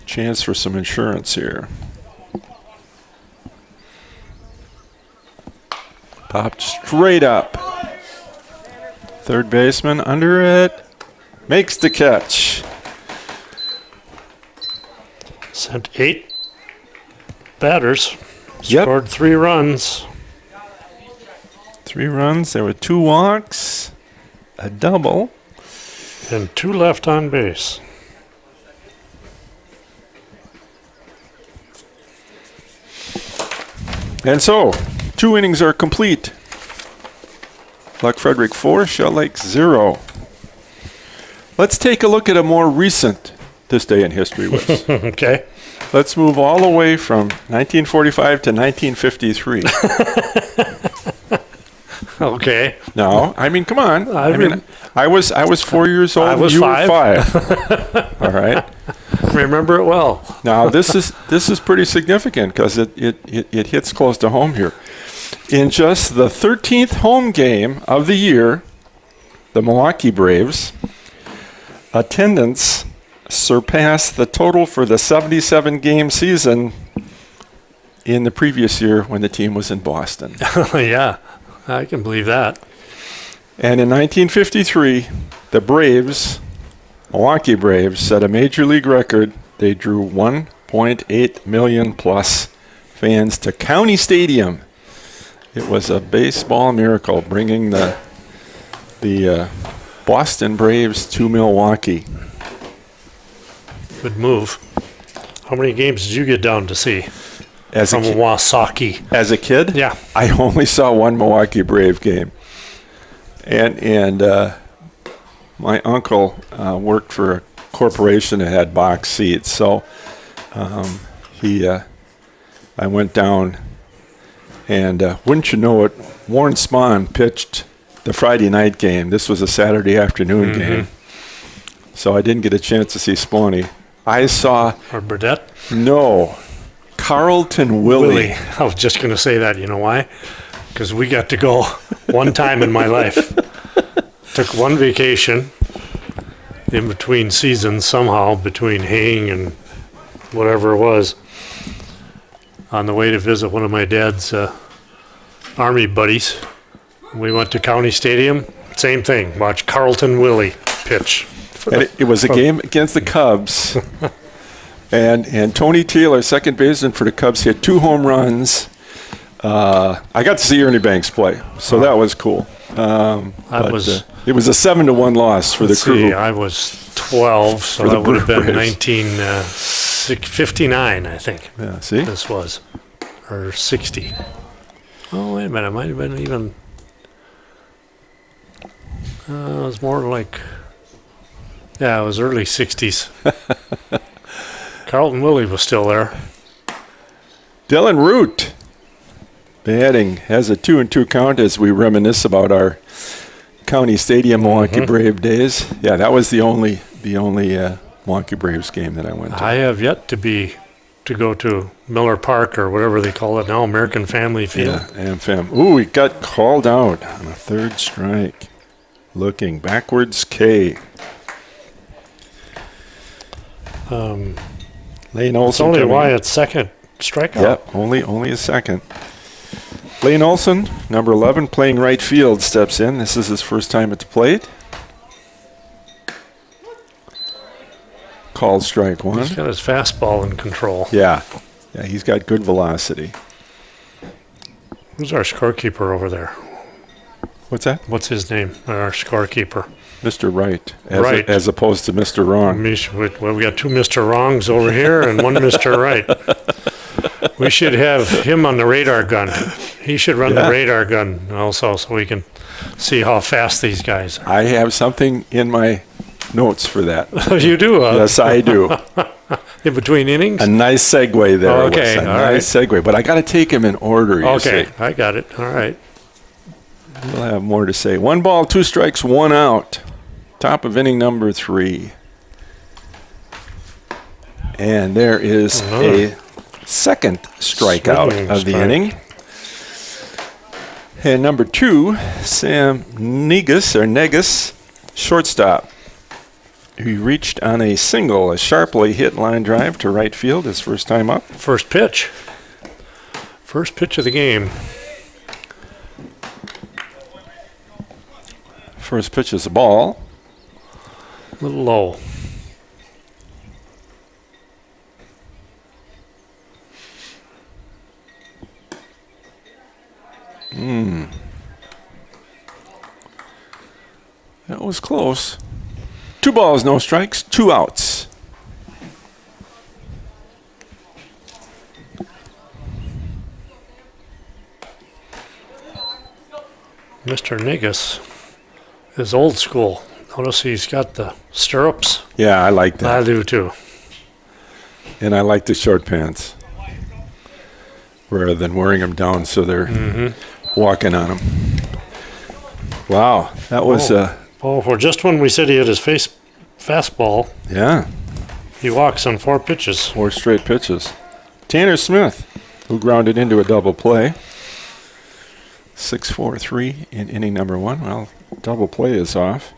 Chance for some insurance here. Popped straight up. Third baseman under it. Makes the catch. Sent 8 batters. Yep. Scored 3 runs. 3 runs. There were 2 walks. A double. And 2 left on base. And so, 2 innings are complete. Luck Frederic 4, Shell Lake 0. Let's take a look at a more recent This Day in History list. Okay. Let's move all the way from 1945 to 1953. Okay. No, I mean, come on. I I was 4 years old. I was you 5. were 5. All right. Remember it well. Now this is pretty significant because it hits close to home here. In just the 13th home game of the year, the Milwaukee Braves attendance surpassed the total for the 77-game season in the previous year when the team was in Boston. Yeah, I can believe that. And in 1953, the Braves, Milwaukee Braves, set a major league record. They drew 1.8 million plus fans to County Stadium. It was a baseball miracle, bringing the Boston Braves to Milwaukee. Good move. How many games did you get down to see As from Wasaki? As a kid, Yeah. I only saw one Milwaukee Brave game, and my uncle worked for a corporation that had box seats, so I went down, and wouldn't you know it, Warren Spahn pitched the Friday night game. This was a Saturday afternoon game, so I didn't get a chance to see Spawny. I saw Or Burdette? Carlton Willie. I was just going to say that. You know why? Because we got to go one time in my life. Took one vacation in between seasons somehow, between haying and whatever it was, on the way to visit one of my dad's Army buddies. We went to County Stadium. Same thing. Watch Carlton Willie pitch. And it was a game against the Cubs. And Tony Taylor, second baseman for the Cubs, hit 2 home runs. I got to see Ernie Banks play, so that was cool. It was a 7-1 loss for the crew. I was 12, so For the that would have been Braves. 1959, I think. Yeah, see? This was, or 60. Oh, wait a minute, it might have been even It was more like, yeah, it was early 60s. Carlton Willie was still there. Dylan Root batting has a 2-2 count as we reminisce about our County Stadium Milwaukee Brave days. Yeah, that was the only Milwaukee Braves game that I went to. I have yet to go to Miller Park or whatever they call it now, American Family Field. Yeah, AmFam. Ooh, we got called out on a third strike. Looking backwards, K. Lane Olson. It's only coming why in. it's second strikeout. Yep, only a second. Lane Olson, number 11, playing right field, steps in. This is his first time at the plate. Called strike one. He's got his fastball in control. Yeah, he's got good velocity. Who's our scorekeeper over there? What's that? What's his name? Our scorekeeper. Mr. Right, Right. as opposed to Mr. Wrong. Well, we got two Mr. Wrongs over here and one Mr. Right. We should have him on the radar gun. He should run the radar gun also so we can see how fast these guys are. I have something in my notes for that. You do? Yes, I do. In between innings? A nice segue there. Okay, Wes. A all nice segue. But I got to take him in order, you Okay, see. I got it. All right. We'll have more to say. 1 ball, 2 strikes, 1 out. Top of inning number 3. And there is a second strikeout Swinging of the strike. inning. And number 2, Sam Negus, shortstop. He reached on a single, a sharply hit line drive to right field his first time up. First pitch. First pitch of the game. First pitch is a ball. A little low. That was close. 2 balls, no strikes, 2 outs. Mr. Negus is old school. Notice he's got the stirrups. Yeah, I like I that. do too. And I like the short pants. Rather than wearing them down so they're walking on them. Wow, that was, Oh, for just when we said he had his fastball, yeah, he walks on 4 pitches. 4 straight pitches. Tanner Smith, who grounded into a double play. 6-4-3 in inning number 1. Well, double play is off.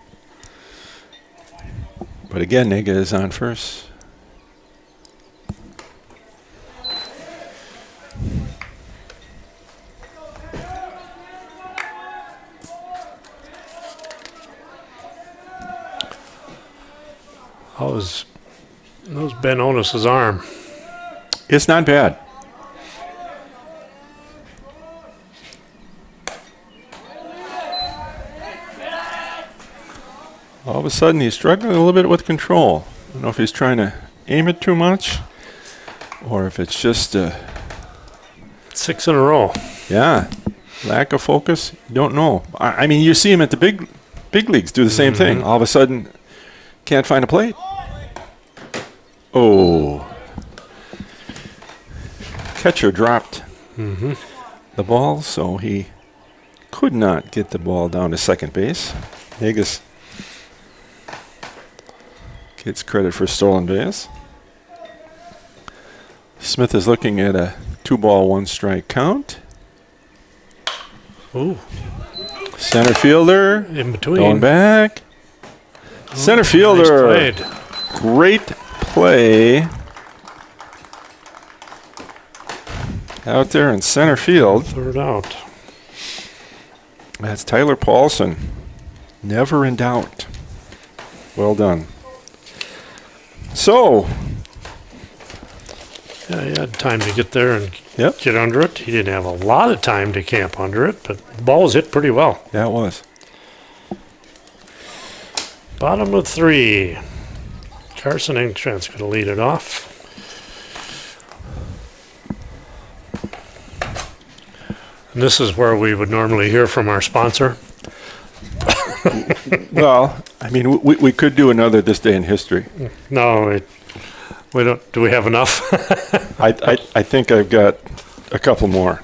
But again, Nega is on first. How's Ben Otis's arm? It's not bad. All of a sudden, he's struggling a little bit with control. I don't know if he's trying to aim it too much or if it's just, 6 in a row. yeah, lack of focus. Don't know. I mean, you see him at the big leagues do the same thing. All of a sudden, can't find a plate. Oh. Catcher dropped the ball, so he could not get the ball down to second base. Negus gets credit for stolen base. Smith is looking at a 2-ball, 1-strike count. Ooh, Center fielder in between. going back. Center Nice fielder. played. Great play out there in center field. Third out. That's Tyler Paulson. Never in doubt. Well done. So, Yeah, he had time to get there and yep, get under it. He didn't have a lot of time to camp under it, but the ball was hit pretty well. that was. Bottom of 3. Carson Engstrand's going to lead it off. And this is where we would normally hear from our sponsor. Well, I mean, we could do another This Day in History. No, we don't. Do we have enough? I think I've got a couple more.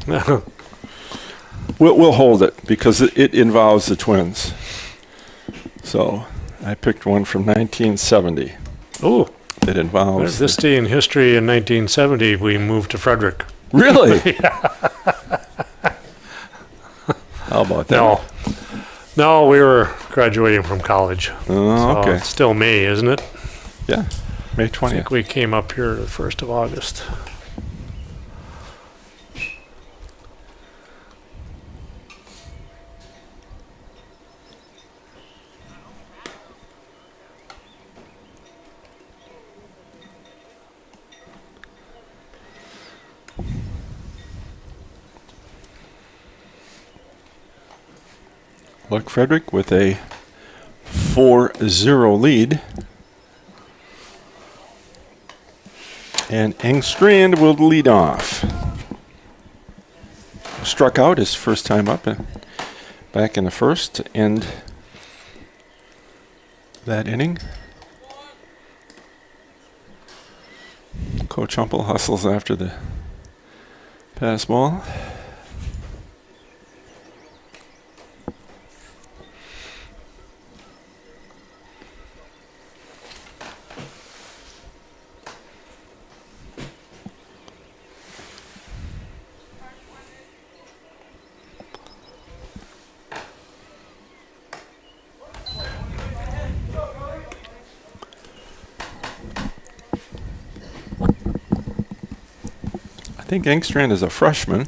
We'll hold it because it involves the Twins. So I picked one from 1970. Oh, It involves this day in history in 1970, we moved to Frederic. Really? How about that? No, we were graduating from college. Oh, So okay. it's still May, isn't it? Yeah. May I 20th. think we came up here the 1st of August. Luck Frederic with a 4-0 lead. And Engstrand will lead off. Struck out his first time up back in the first to end that inning. Coach Humple hustles after the pass ball. I think Engstrand is a freshman.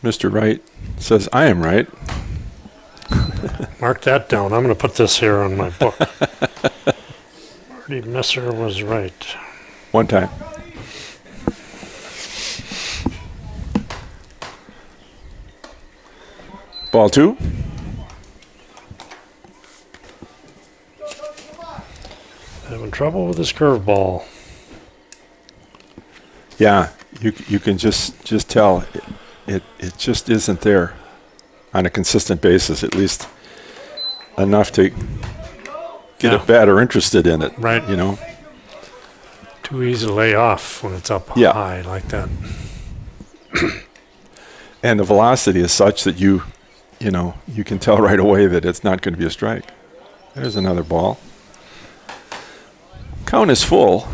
Mr. Wright says, I am right. Mark that down. I'm going to put this here on my book. Marty Messer was right. One time. Ball 2. Having trouble with his curveball. Yeah, you can just tell it just isn't there on a consistent basis, at least enough to get a batter interested in it. Right. You know. Too easy to lay off when it's up high like that. And the velocity is such that you can tell right away that it's not going to be a strike. There's another ball. Count is full.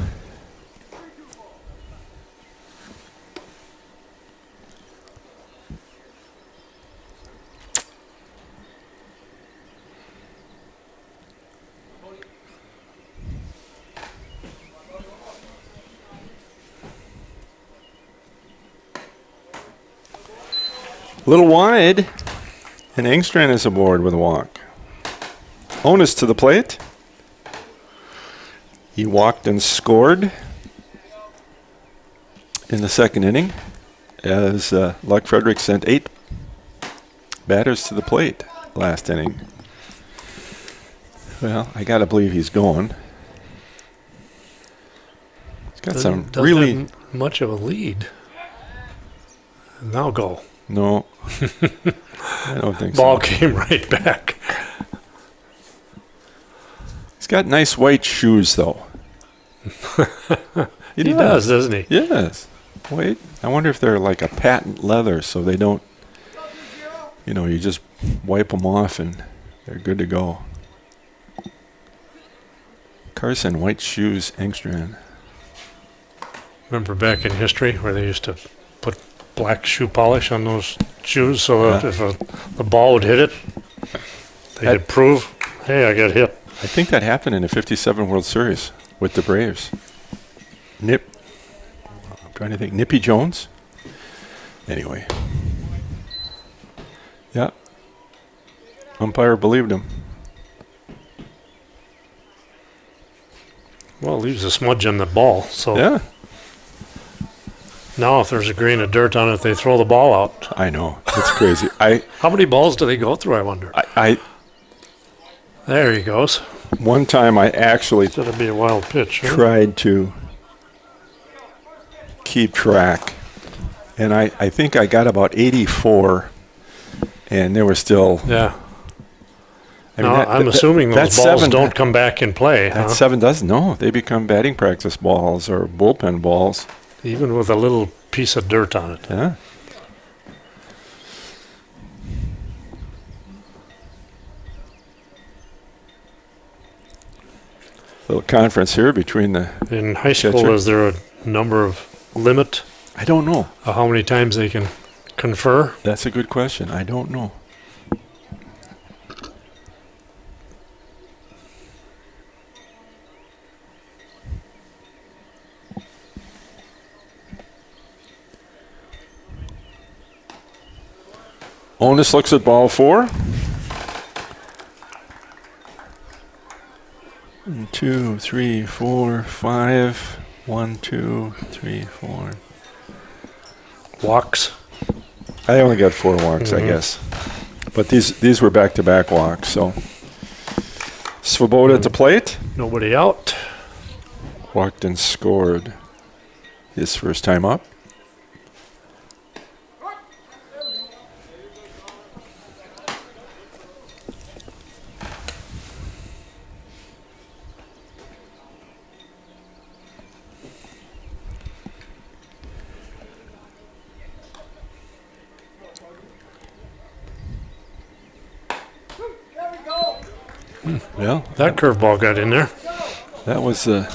A little wide, and Engstrand is aboard with a walk. Onus to the plate. He walked and scored in the second inning as Luck Frederic sent 8 batters to the plate last inning. Well, I got to believe he's going. He's got some really have much of a lead. Now go. No, I don't think Ball so. came right back. He's got nice white shoes, though. He does, doesn't he? Yes. Wait, I wonder if they're like a patent leather, so they don't, you just wipe them off and they're good to go. Carson, white shoes, Engstrand. Remember back in history where they used to put black shoe polish on those shoes so that if the ball would hit it, they could prove, hey, I got hit. I think that happened in the 57 World Series with the Braves. I'm trying to think. Nippy Jones? Anyway. Yeah. Umpire believed him. Well, it leaves a smudge on the ball. So Yeah. now if there's a grain of dirt on it, they throw the ball out. I know. It's crazy. How many balls do they go through, I wonder? There he goes. One time I actually That'd be a wild pitch. Huh? tried to keep track, and I think I got about 84, and there were still Yeah. I No, that- I'm that- assuming that those balls 7 don't come back in play, That huh? 7 doesn't. No, they become batting practice balls or bullpen balls. Even with a little piece of dirt on it. Yeah. Little conference here between the. In high school, Catcher. is there a number of limit I don't know. of how many times they can confer? That's a good question. I don't know. Onus looks at ball 4. 1, 2, 3, 4, 5. 1, 2, 3, 4. Walks. I only got 4 walks, I guess. But these were back-to-back walks, so. Svoboda at the plate. Nobody out. Walked and scored his first time up. Well, That curveball got in there. that was the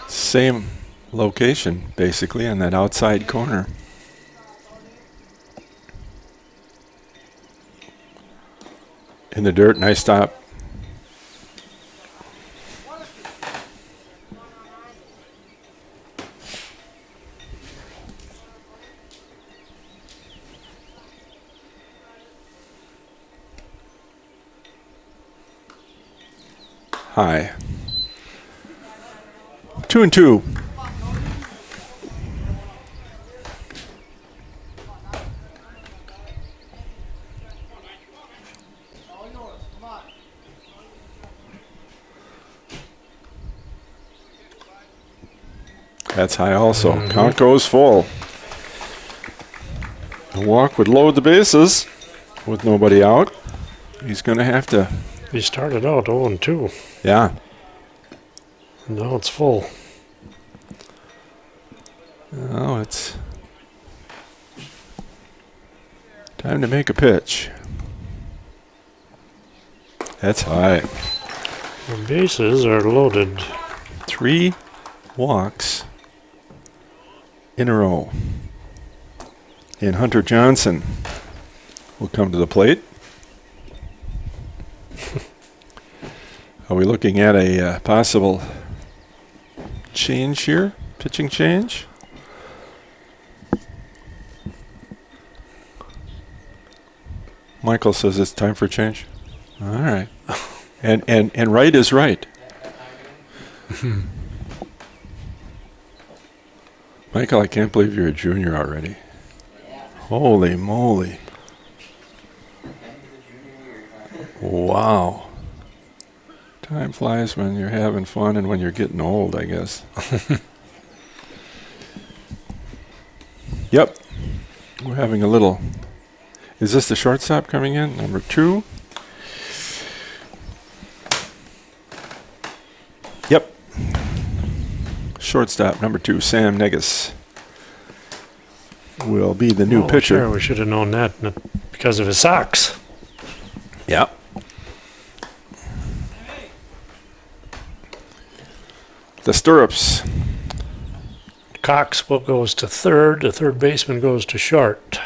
same location, basically, in that outside corner. In the dirt, nice stop. High. 2-2. That's high also. Count goes full. The walk would load the bases with nobody out. He's going to have to. He started out 0-2. Yeah. Now it's full. Oh, it's time to make a pitch. That's high. The bases are loaded. 3 walks in a row. And Hunter Johnson will come to the plate. Are we looking at a possible change here? Pitching change? Michael says it's time for change. All right. And right is right. Michael, I can't believe you're a junior already. Holy moly. Wow. Time flies when you're having fun and when you're getting old, I guess. Yep. We're having a little. Is this the shortstop coming in? Number 2. Yep. Shortstop, number 2, Sam Negus, will be the new pitcher. Sure, we should have known that because of his socks. Yep. The stirrups. Cox goes to third. The third baseman goes to short.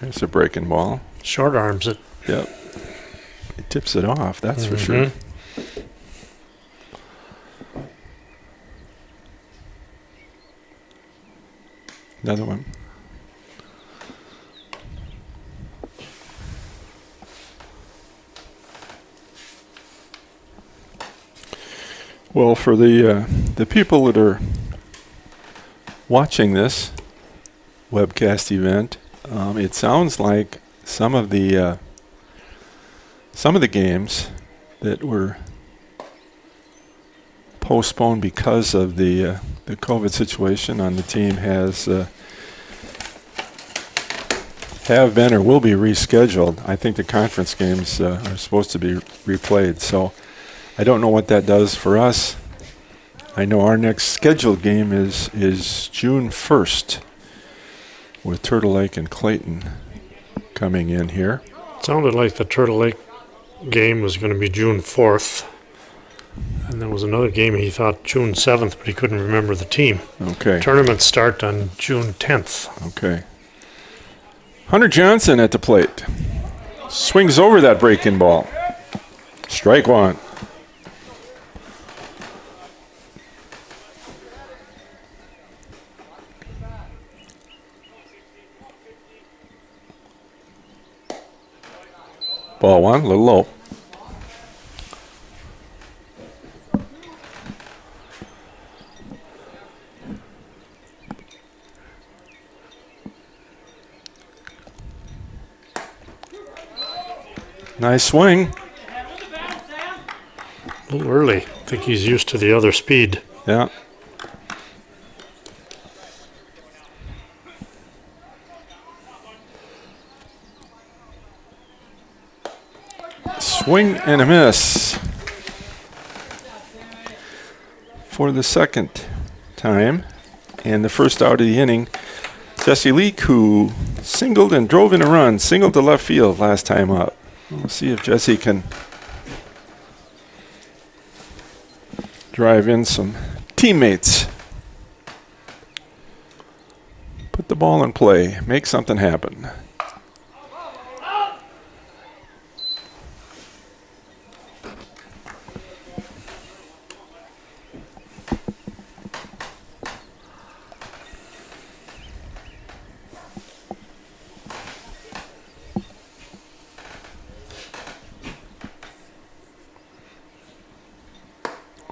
There's a breaking ball. Short arms it. Yep. He tips it off, that's for sure. Another one. Well, for the people that are watching this webcast event, It sounds like some of the games that were postponed because of the COVID situation on the team have been or will be rescheduled. I think the conference games are supposed to be replayed. So I don't know what that does for us. I know our next scheduled game is June 1st with Turtle Lake and Clayton coming in here. Sounded like the Turtle Lake game was going to be June 4th. And there was another game he thought June 7th, but he couldn't remember the team. Okay. Tournaments start on June 10th. Okay. Hunter Johnson at the plate. Swings over that break-in ball. Strike one. Ball one, a little low. Nice swing. A little early. I think he's used to the other speed. Yeah. Swing and a miss for the second time. And the first out of the inning, Jesse Leake, who singled and drove in a run, singled to left field last time up. We'll see if Jesse can drive in some teammates. Put the ball in play, make something happen.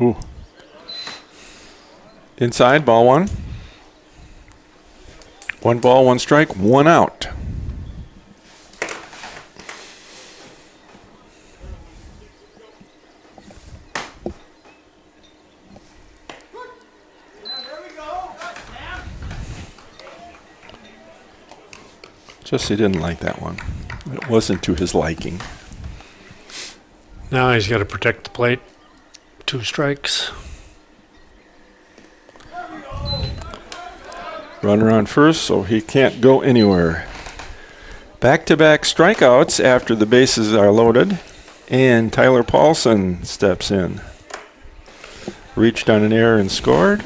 Ooh. Inside, ball one. One ball, one strike, one out. Jesse didn't like that one. It wasn't to his liking. Now he's got to protect the plate. 2 strikes. Runner on first, so he can't go anywhere. Back-to-back strikeouts after the bases are loaded, and Tyler Paulson steps in. Reached on an error and scored,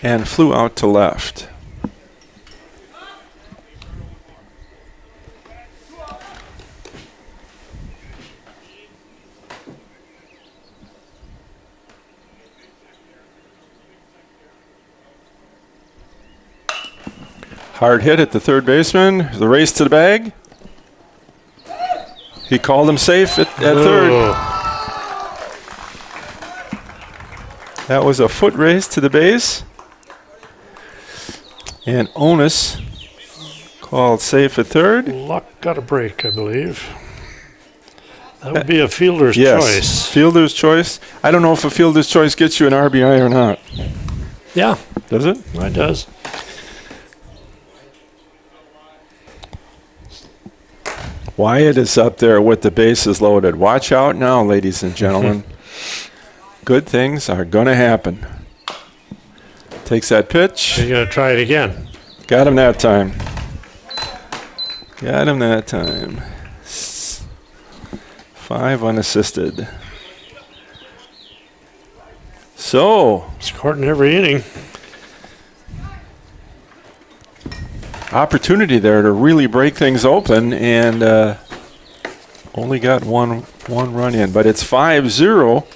and flew out to left. Hard hit at the third baseman. The race to the bag. He called him safe at third. That was a foot race to the base. And Onus called safe at third. Luck got a break, I believe. That would be a fielder's Yes, choice. Fielder's choice. I don't know if a fielder's choice gets you an RBI or not. Yeah, Does it? it does. Wyatt is up there with the bases loaded. Watch out now, ladies and gentlemen. Good things are going to happen. Takes that pitch. You're going to try it again. Got him that time. Got him that time. 5 unassisted. So, Scored in every inning. opportunity there to really break things open, and only got one run in. But it's 5-0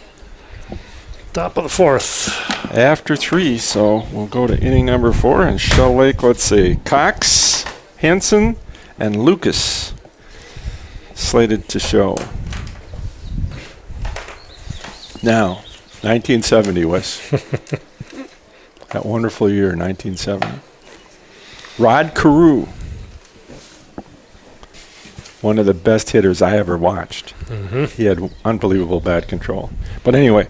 Top of the 4th. after 3, so we'll go to inning number 4. And Shell Lake, let's see, Cox, Hanson, and Lucas slated to show. Now, 1970, Wes. That wonderful year, 1970. Rod Carew one of the best hitters I ever watched. He had unbelievable bat control. But anyway,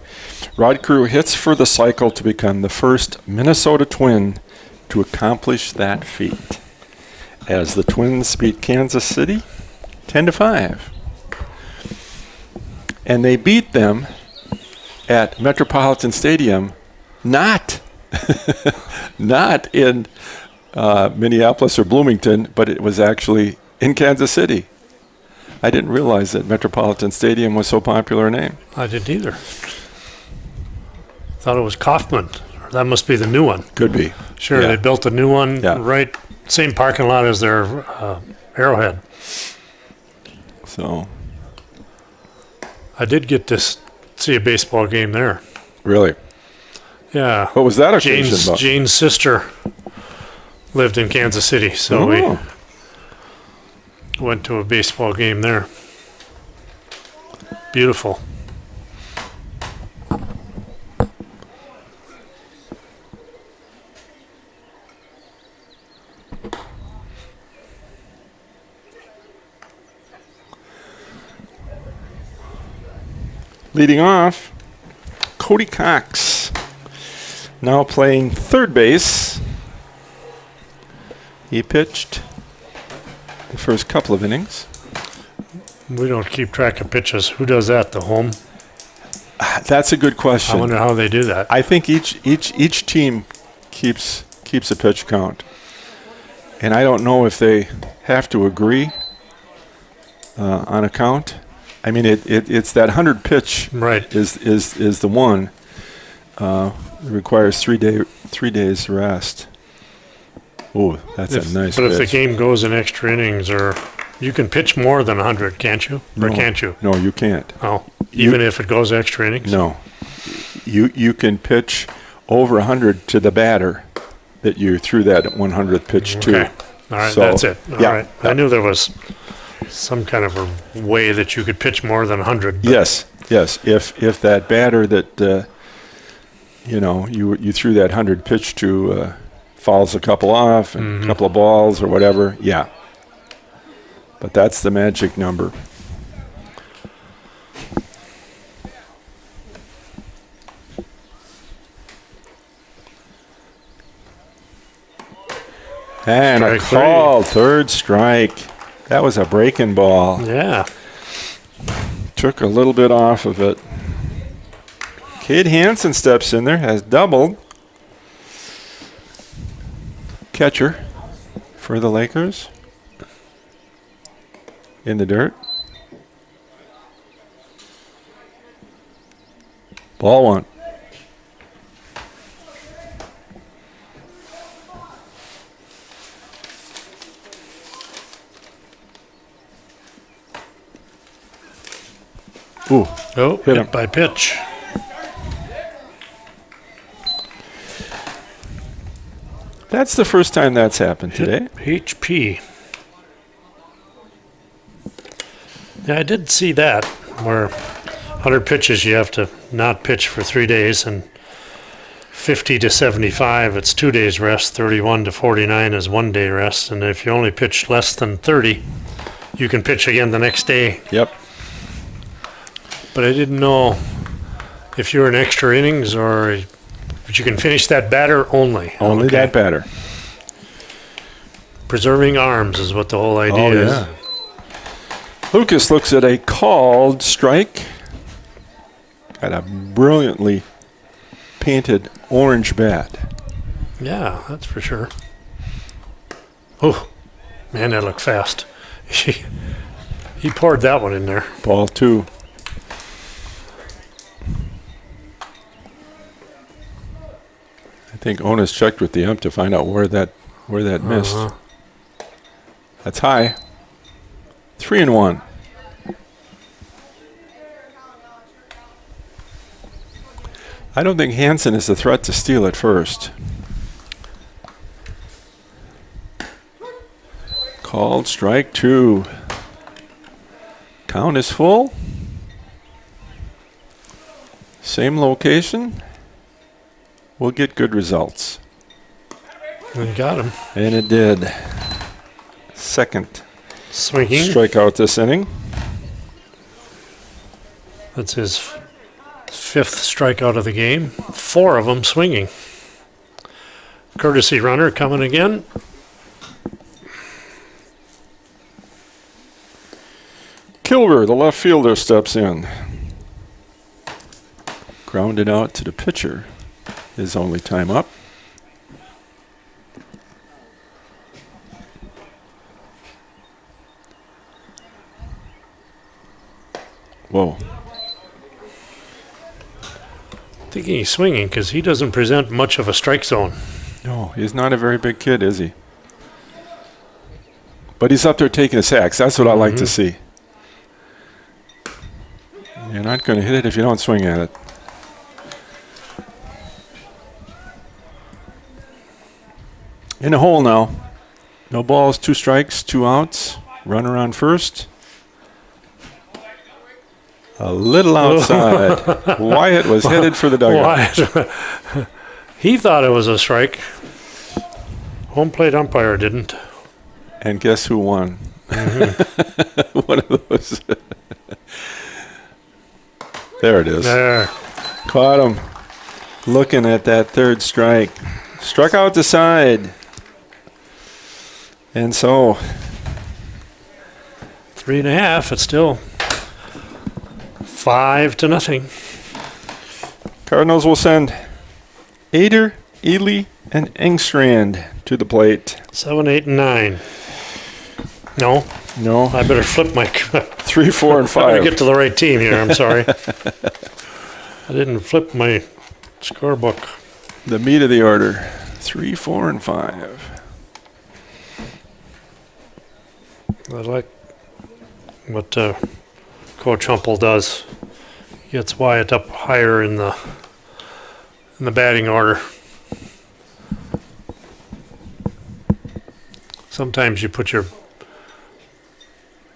Rod Carew hits for the cycle to become the first Minnesota Twin to accomplish that feat, as the Twins beat Kansas City 10-5. And they beat them at Metropolitan Stadium, not in Minneapolis or Bloomington, but it was actually in Kansas City. I didn't realize that Metropolitan Stadium was so popular a name. I didn't either. Thought it was Kaufman. That must be the new one. Could be. Sure, Yeah. they built a new one Yeah. right, same parking lot as their Arrowhead. So, I did get to see a baseball game there. really. Yeah. What was that occasion about? Jane's sister lived in Kansas City, so we Oh, went to a baseball game there. Beautiful. leading off, Cody Cox, now playing third base. He pitched the first couple of innings. We don't keep track of pitches. Who does that? The home? That's a good I question. wonder how they do that. I think each team keeps a pitch count, and I don't know if they have to agree on a count. I mean, it's that 100 pitch Right. is the one. It requires 3 days rest. Oh, that's a nice But if the pitch. game goes in extra innings, or you can pitch more than 100, can't you? Or No. can't you? No, you can't. Oh, even if it goes extra innings? No, you can pitch over 100 to the batter that you threw that 100th pitch to. Okay. All right, So, that's it. All yeah, right. yeah. I knew there was some kind of a way that you could pitch more than 100. but Yes. If that batter that you threw that 100 pitch to fouls a couple off and a couple of balls or whatever, yeah. But that's the magic number. And a Strike three. call, third strike. That was a breaking ball. Yeah. Took a little bit off of it. Cade Hansen steps in there, has doubled. Catcher for the Lakers. In the dirt. Ball one. Ooh, Oh, Hit him. hit by pitch. that's the first time that's happened today. HP. Yeah, I did see that, where 100 pitches you have to not pitch for 3 days, and 50 to 75 it's 2 days rest, 31 to 49 is 1 day rest, and if you only pitch less than 30, you can pitch again the next day. Yep. But I didn't know if you're in extra innings or but you can finish that batter only. Only Okay. that batter. Preserving arms is what the whole idea Oh, is. yeah. Lucas looks at a called strike. Got a brilliantly painted orange bat. Yeah, that's for sure. Oh, man, that looked fast. He poured that one in there. Ball two. I think Onis checked with the ump to find out where that missed. Uh-huh. That's high. 3-1. I don't think Hansen is a threat to steal at first. Called strike two. Count is full. Same location. We'll get good results. And got him. And it did. Second Swinging. strikeout this inning. That's his fifth strikeout of the game. 4 of them swinging. Courtesy runner coming again. Kilber, the left fielder, steps in. Grounded out to the pitcher. His only time up. Whoa. Thinking he's swinging because he doesn't present much of a strike zone. No, he's not a very big kid, is he? But he's up there taking his sacks. That's what I like to see. You're not going to hit it if you don't swing at it. In the hole now. No balls, 2 strikes, 2 outs. Runner on first. A little outside. Wyatt was headed for the dugout. Wyatt. He thought it was a strike. Home plate umpire didn't. And guess who won? One of those. There it is. There. Caught him looking at that third strike. Struck out the side. And so 3.5. It's still 5-0. Cardinals will send Ader, Ely, and Engstrand to the plate. 7, 8, and 9. No, No, I better flip my. 3, 4, and I better 5. get to the right team here. I'm sorry. I didn't flip my scorebook. The meat of the order. 3, 4, and 5. I like what Coach Humple does. He gets Wyatt up higher in the batting order. Sometimes you put your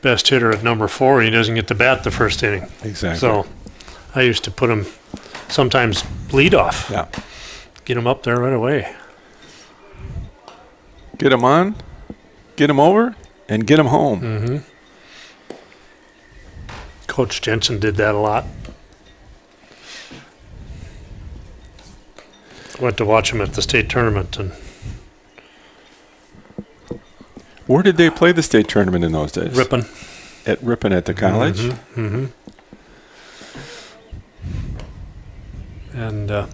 best hitter at number 4 and he doesn't get to bat the first inning. Exactly. So I used to put him sometimes lead off. Yeah. Get him up there right away. Get him on, get him over, and get him home. Mm-hmm. Coach Jensen did that a lot. Went to watch him at the state tournament, and Where did they play the state tournament in those days? Ripon. At Ripon at the college? Mm-hmm. And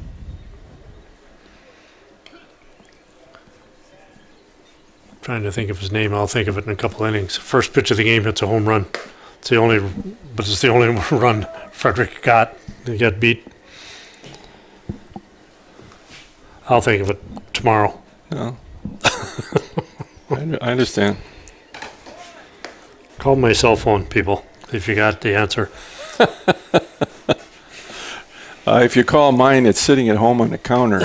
trying to think of his name. I'll think of it in a couple innings. First pitch of the game, it's a home run. It's the only run Frederic got. He got beat. I'll think of it tomorrow. No. I understand. Call my cell phone, people, if you got the answer. If you call mine, it's sitting at home on the counter.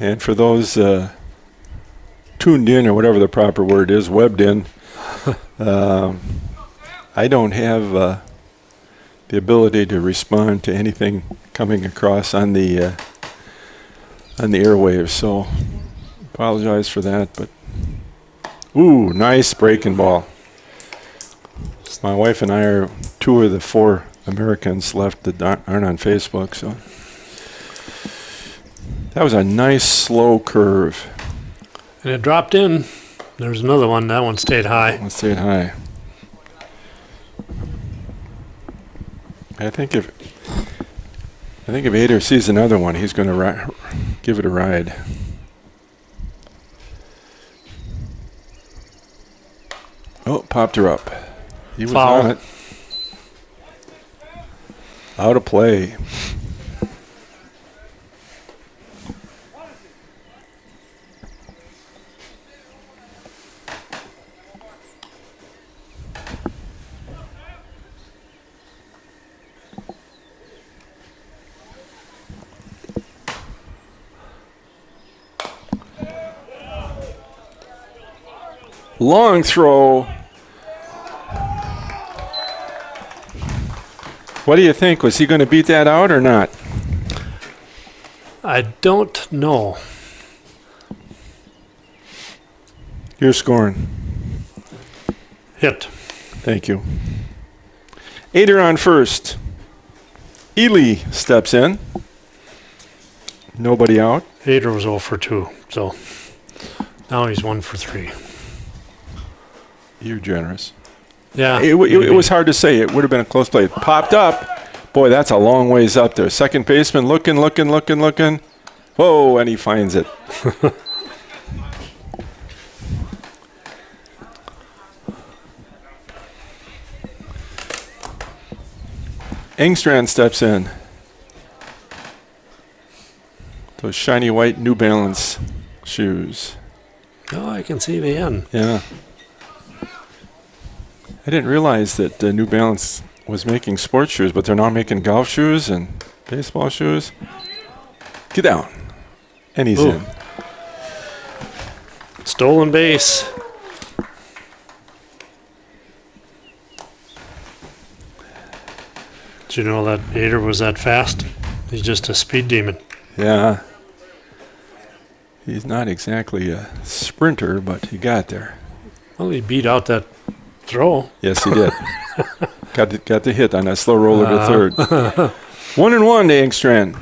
And for those tuned in, or whatever the proper word is, webbed in, I don't have the ability to respond to anything coming across on the airwaves, so apologize for that. But ooh, nice breaking ball. My wife and I are 2 of the 4 Americans left that aren't on Facebook, so that was a nice slow curve. And it dropped in. There's another one. That one stayed high. Let's say it high. I think if Ader sees another one, he's going to give it a ride. Oh, popped her up. He was Foul. on it. Out of play. Long throw. What do you think? Was he going to beat that out or not? I don't know. You're scoring. Hit. Thank you. Aider on first. Ely steps in. Nobody out. Hader was 0 for 2, so now he's 1 for 3. You're generous. Yeah. It was hard to say. It would have been a close play. It popped up. Boy, that's a long ways up there. Second baseman looking. Whoa, and he finds it. Engstrand steps in. Those shiny white New Balance shoes. Oh, I can see the end. Yeah. I didn't realize that New Balance was making sports shoes, but they're now making golf shoes and baseball shoes. Get down. And he's in. Stolen base. Did you know that Hader was that fast? He's just a speed demon. Yeah. He's not exactly a sprinter, but he got there. Well, he beat out that throw. Yes, he did. got the hit on that slow roller to third. 1-1 to Engstrand.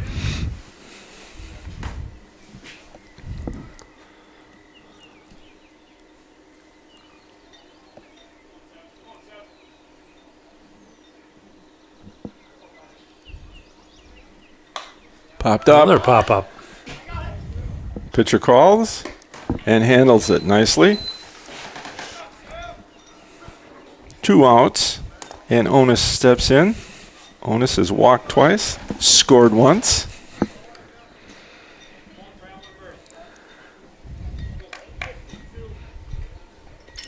Popped up. Another pop-up. Pitcher calls and handles it nicely. 2 outs, and Onus steps in. Onus has walked twice, scored once.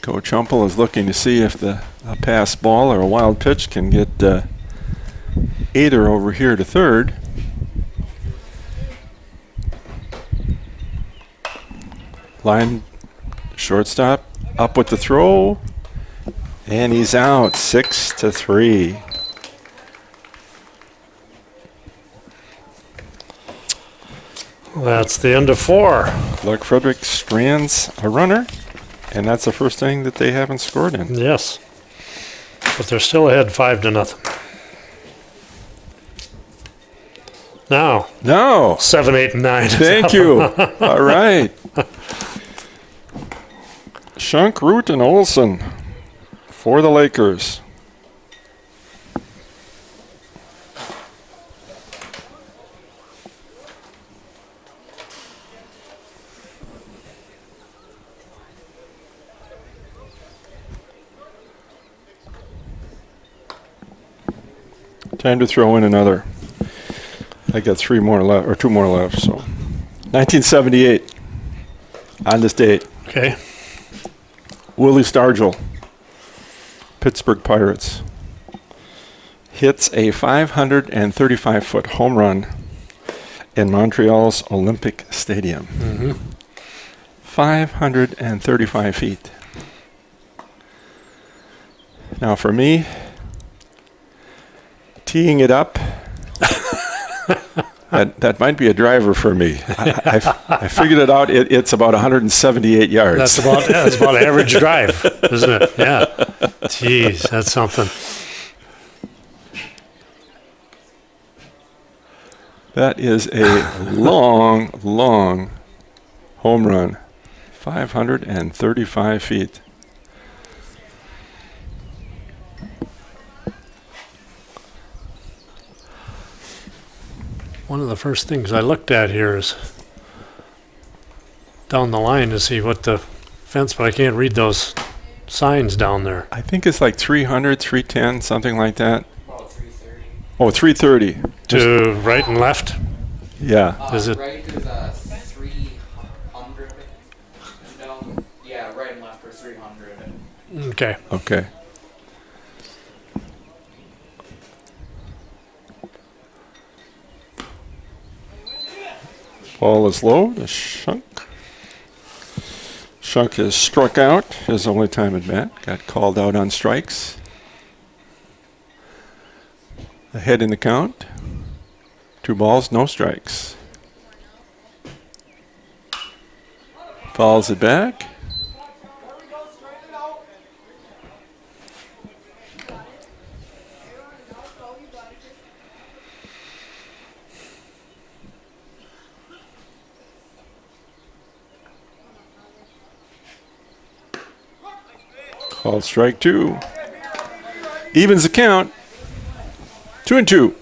Coach Humpel is looking to see if a pass ball or a wild pitch can get Aider over here to third. Line shortstop up with the throw, and he's out 6-3. That's the end of 4. Luck Frederic strands a runner, and that's the first thing that they haven't scored in. Yes. But they're still ahead 5-0. Now, No. 7, 8, and 9. Thank you. All right. Shunk, Root, and Olson for the Lakers. Time to throw in another. I got 3 more left, or 2 more left. So, 1978. On this date, Okay. Willie Stargell, Pittsburgh Pirates, hits a 535-foot home run in Montreal's Olympic Stadium. 535 feet. Now, for me, teeing it up. That might be a driver for me. I figured it out. It's about 178 yards. That's about average drive, isn't it? Yeah. Jeez, that's something. That is a long, long home run. 535 feet. One of the first things I looked at here is down the line to see what the fence, but I can't read those signs down there. I think it's like 300, 310, something like that. About 330. Oh, 330. To right and left? Yeah. Is it- Right is 300. And down, yeah, right and left are 300. Okay. Okay. Ball is low to Shunk. Shunk is struck out his only time at bat. Got called out on strikes. Ahead in the count. 2 balls, no strikes. Fouls it back. Called strike 2. Evens the count. 2-2.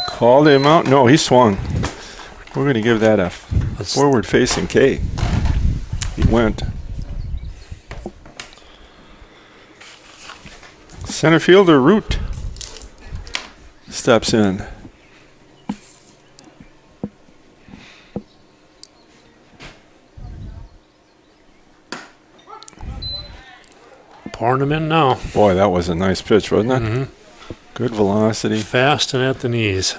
Called him out. No, he swung. We're going to give that a forward-facing K. He went. Center fielder Root steps in. Pouring him in now. Boy, that was a nice pitch, wasn't it? Mm-hmm. Good velocity. Fast and at the knees.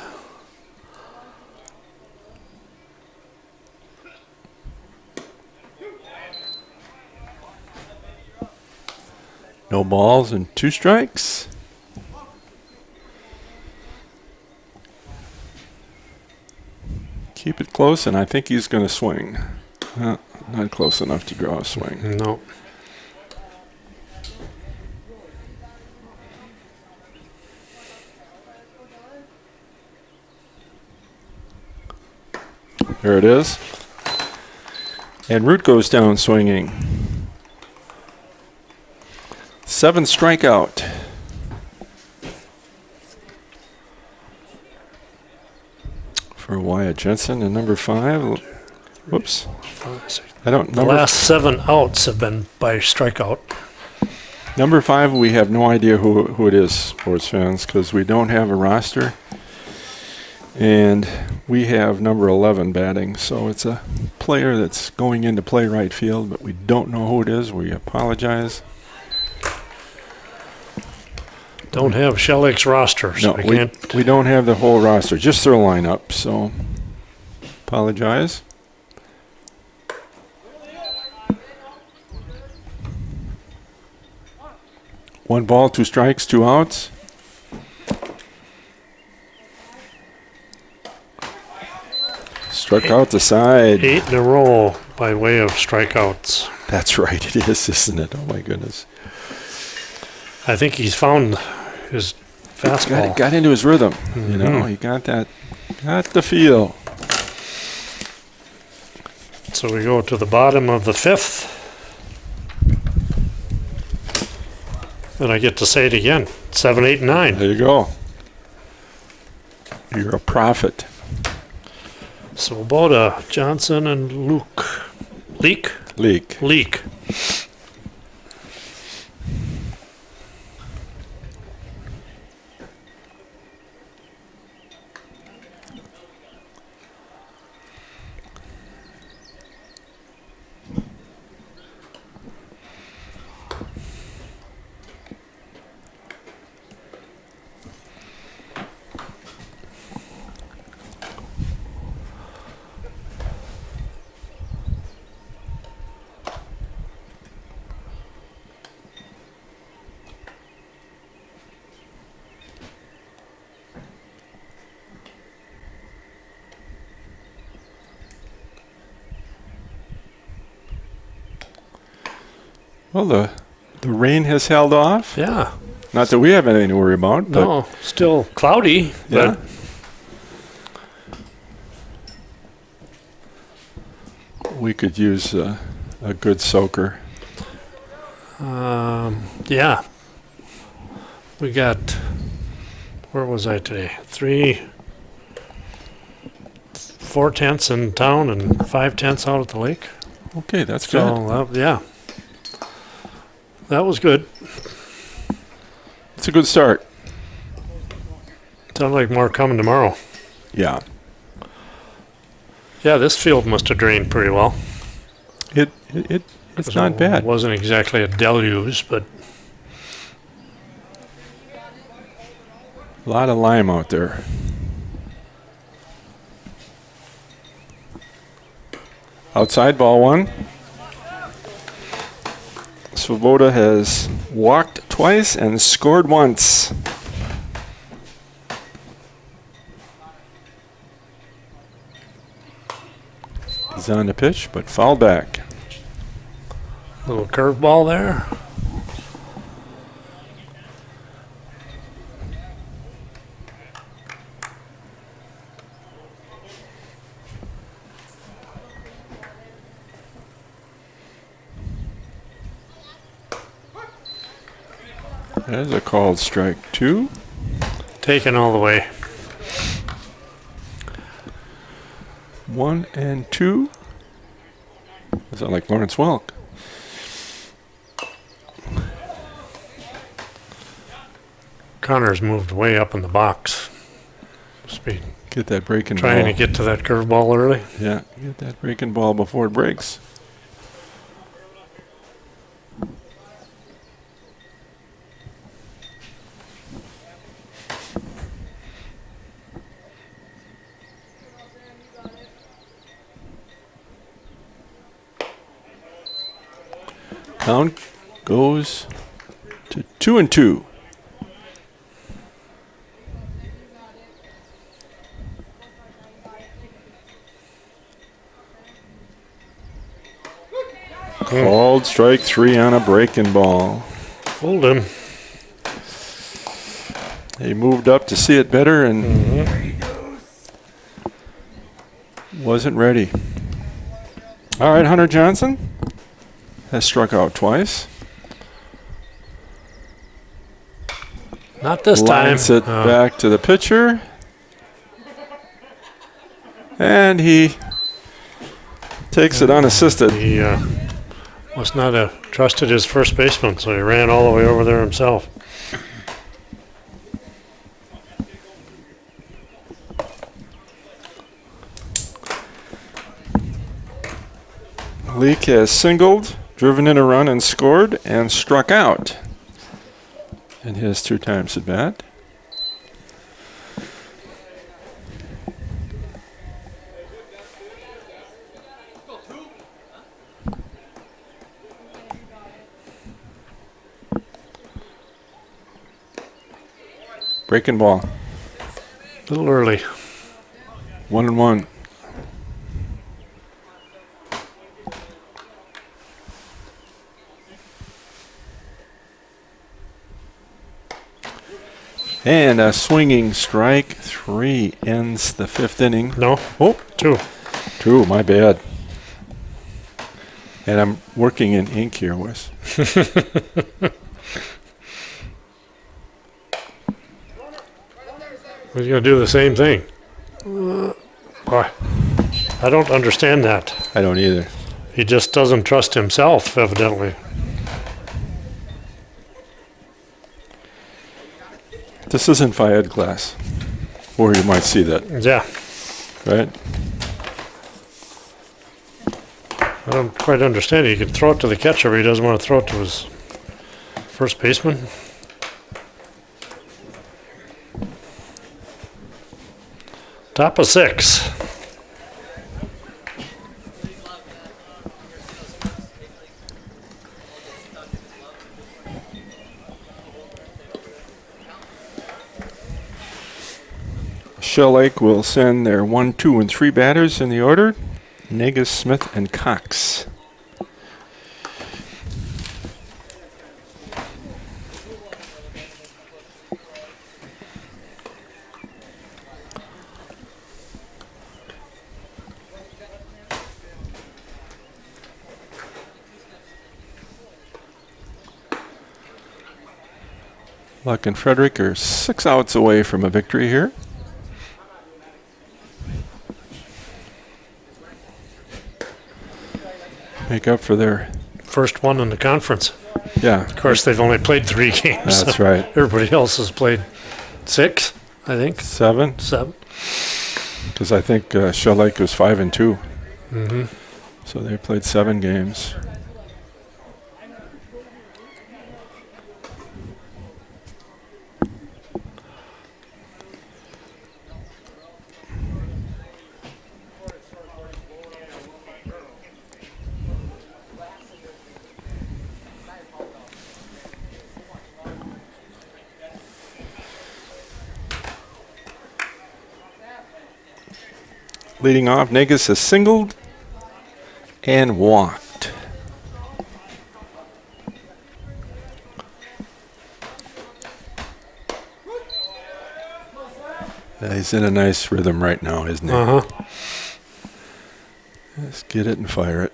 No balls and 2 strikes. Keep it close, and I think he's going to swing. Not close enough to draw a swing. No. There it is. And Root goes down swinging. 7 strikeout. For Wyatt Jensen and number 5. Whoops. I don't The last 7 outs have been by strikeout. Number 5, we have no idea who it is, sports fans, because we don't have a roster. And we have number 11 batting, so it's a player that's going in to play right field, but we don't know who it is. We apologize. Don't have Shellick's roster, so No, we can't. we don't have the whole roster, just their lineup, so apologize. One ball, 2 strikes, 2 outs. Struck out the side. 8 in a row by way of strikeouts. That's right, it is, isn't it? Oh, my goodness. I think he's found his fastball. Got into his rhythm, you know. He got the feel. So we go to the bottom of the 5th. And I get to say it again. 7, 8, 9. There you go. You're a prophet. Swoboda, Johnson, and Luke. Leak? Leak. Leak. Well, the rain has held off. Yeah. Not that we have anything to worry about. But No, still cloudy, yeah. We could use a good soaker. but yeah. We got, where was I today? 4/10 in town and 5/10 out at the lake. Okay, that's good. So, yeah. That was good. It's a good start. Sounds like more coming tomorrow. Yeah. Yeah, this field must have drained pretty well. It's not bad. It wasn't exactly a deluge, but A lot of lime out there. Outside, ball 1. Swoboda has walked twice and scored once. He's on the pitch, but fouled back. little curveball there. There's a called strike 2. Taken all the way. 1 and 2. Is that like Lawrence Welk? Connor's moved way up in the box. Must be Get that breaking trying ball. to get to that curveball early. Yeah, get that breaking ball before it breaks. Count goes to 2 and 2. Called strike 3 on a breaking ball. Fooled him. He moved up to see it better and wasn't ready. All right, Hunter Johnson has struck out twice. Not this time. Lines it Oh. back to the pitcher. And he takes it unassisted. He must not have trusted his first baseman, so he ran all the way over there himself. Leake has singled, driven in a run and scored, and struck out in his 2 times at bat. Breaking ball. A little early. 1 and 1. And a swinging strike 3 ends the 5th inning. No? Oh, 2. 2, my bad. And I'm working in ink here, Wes. He's going to do the same thing. Boy, I don't understand that. I don't either. He just doesn't trust himself, evidently. This isn't Fayed class, or you might see that, Yeah, right? I don't quite understand it. He can throw it to the catcher, but he doesn't want to throw it to his first baseman. Top of 6. Shell Lake will send their 1, 2, and 3 batters in the order. Negus, Smith, and Cox. Luck and Frederic are 6 outs away from a victory here. Make up for their, First one in the conference. yeah, Of course, they've only played 3 games. that's right. Everybody else has played 6, I think. 7, 7. because I think Shell Lake was 5 and 2. Mm-hmm. So they played 7 games. Leading off, Negus has singled and walked. Yeah, he's in a nice rhythm right now, isn't he? Uh-huh. Just get it and fire it.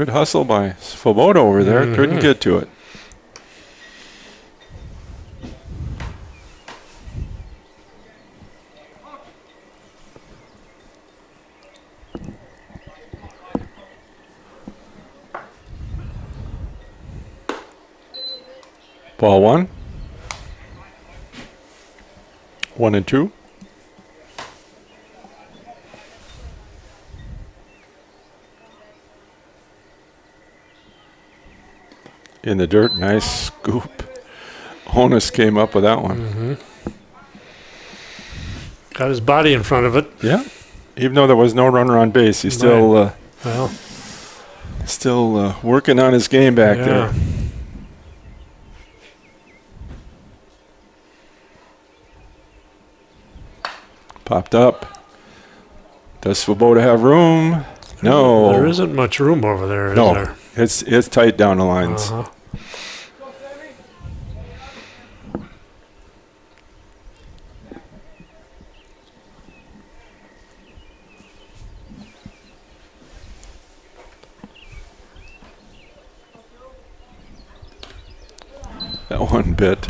Good hustle by Svoboda over there. Couldn't get to it. Ball 1. 1 and 2. In the dirt, nice scoop. Honus came up with that one. Got his body in front of it. Yeah. Even though there was no runner on base, he's still Well, working on his game back there. Popped up. Does Svoboda have room? No. there isn't much room over there, is No. there? It's tight down the lines. That one bit.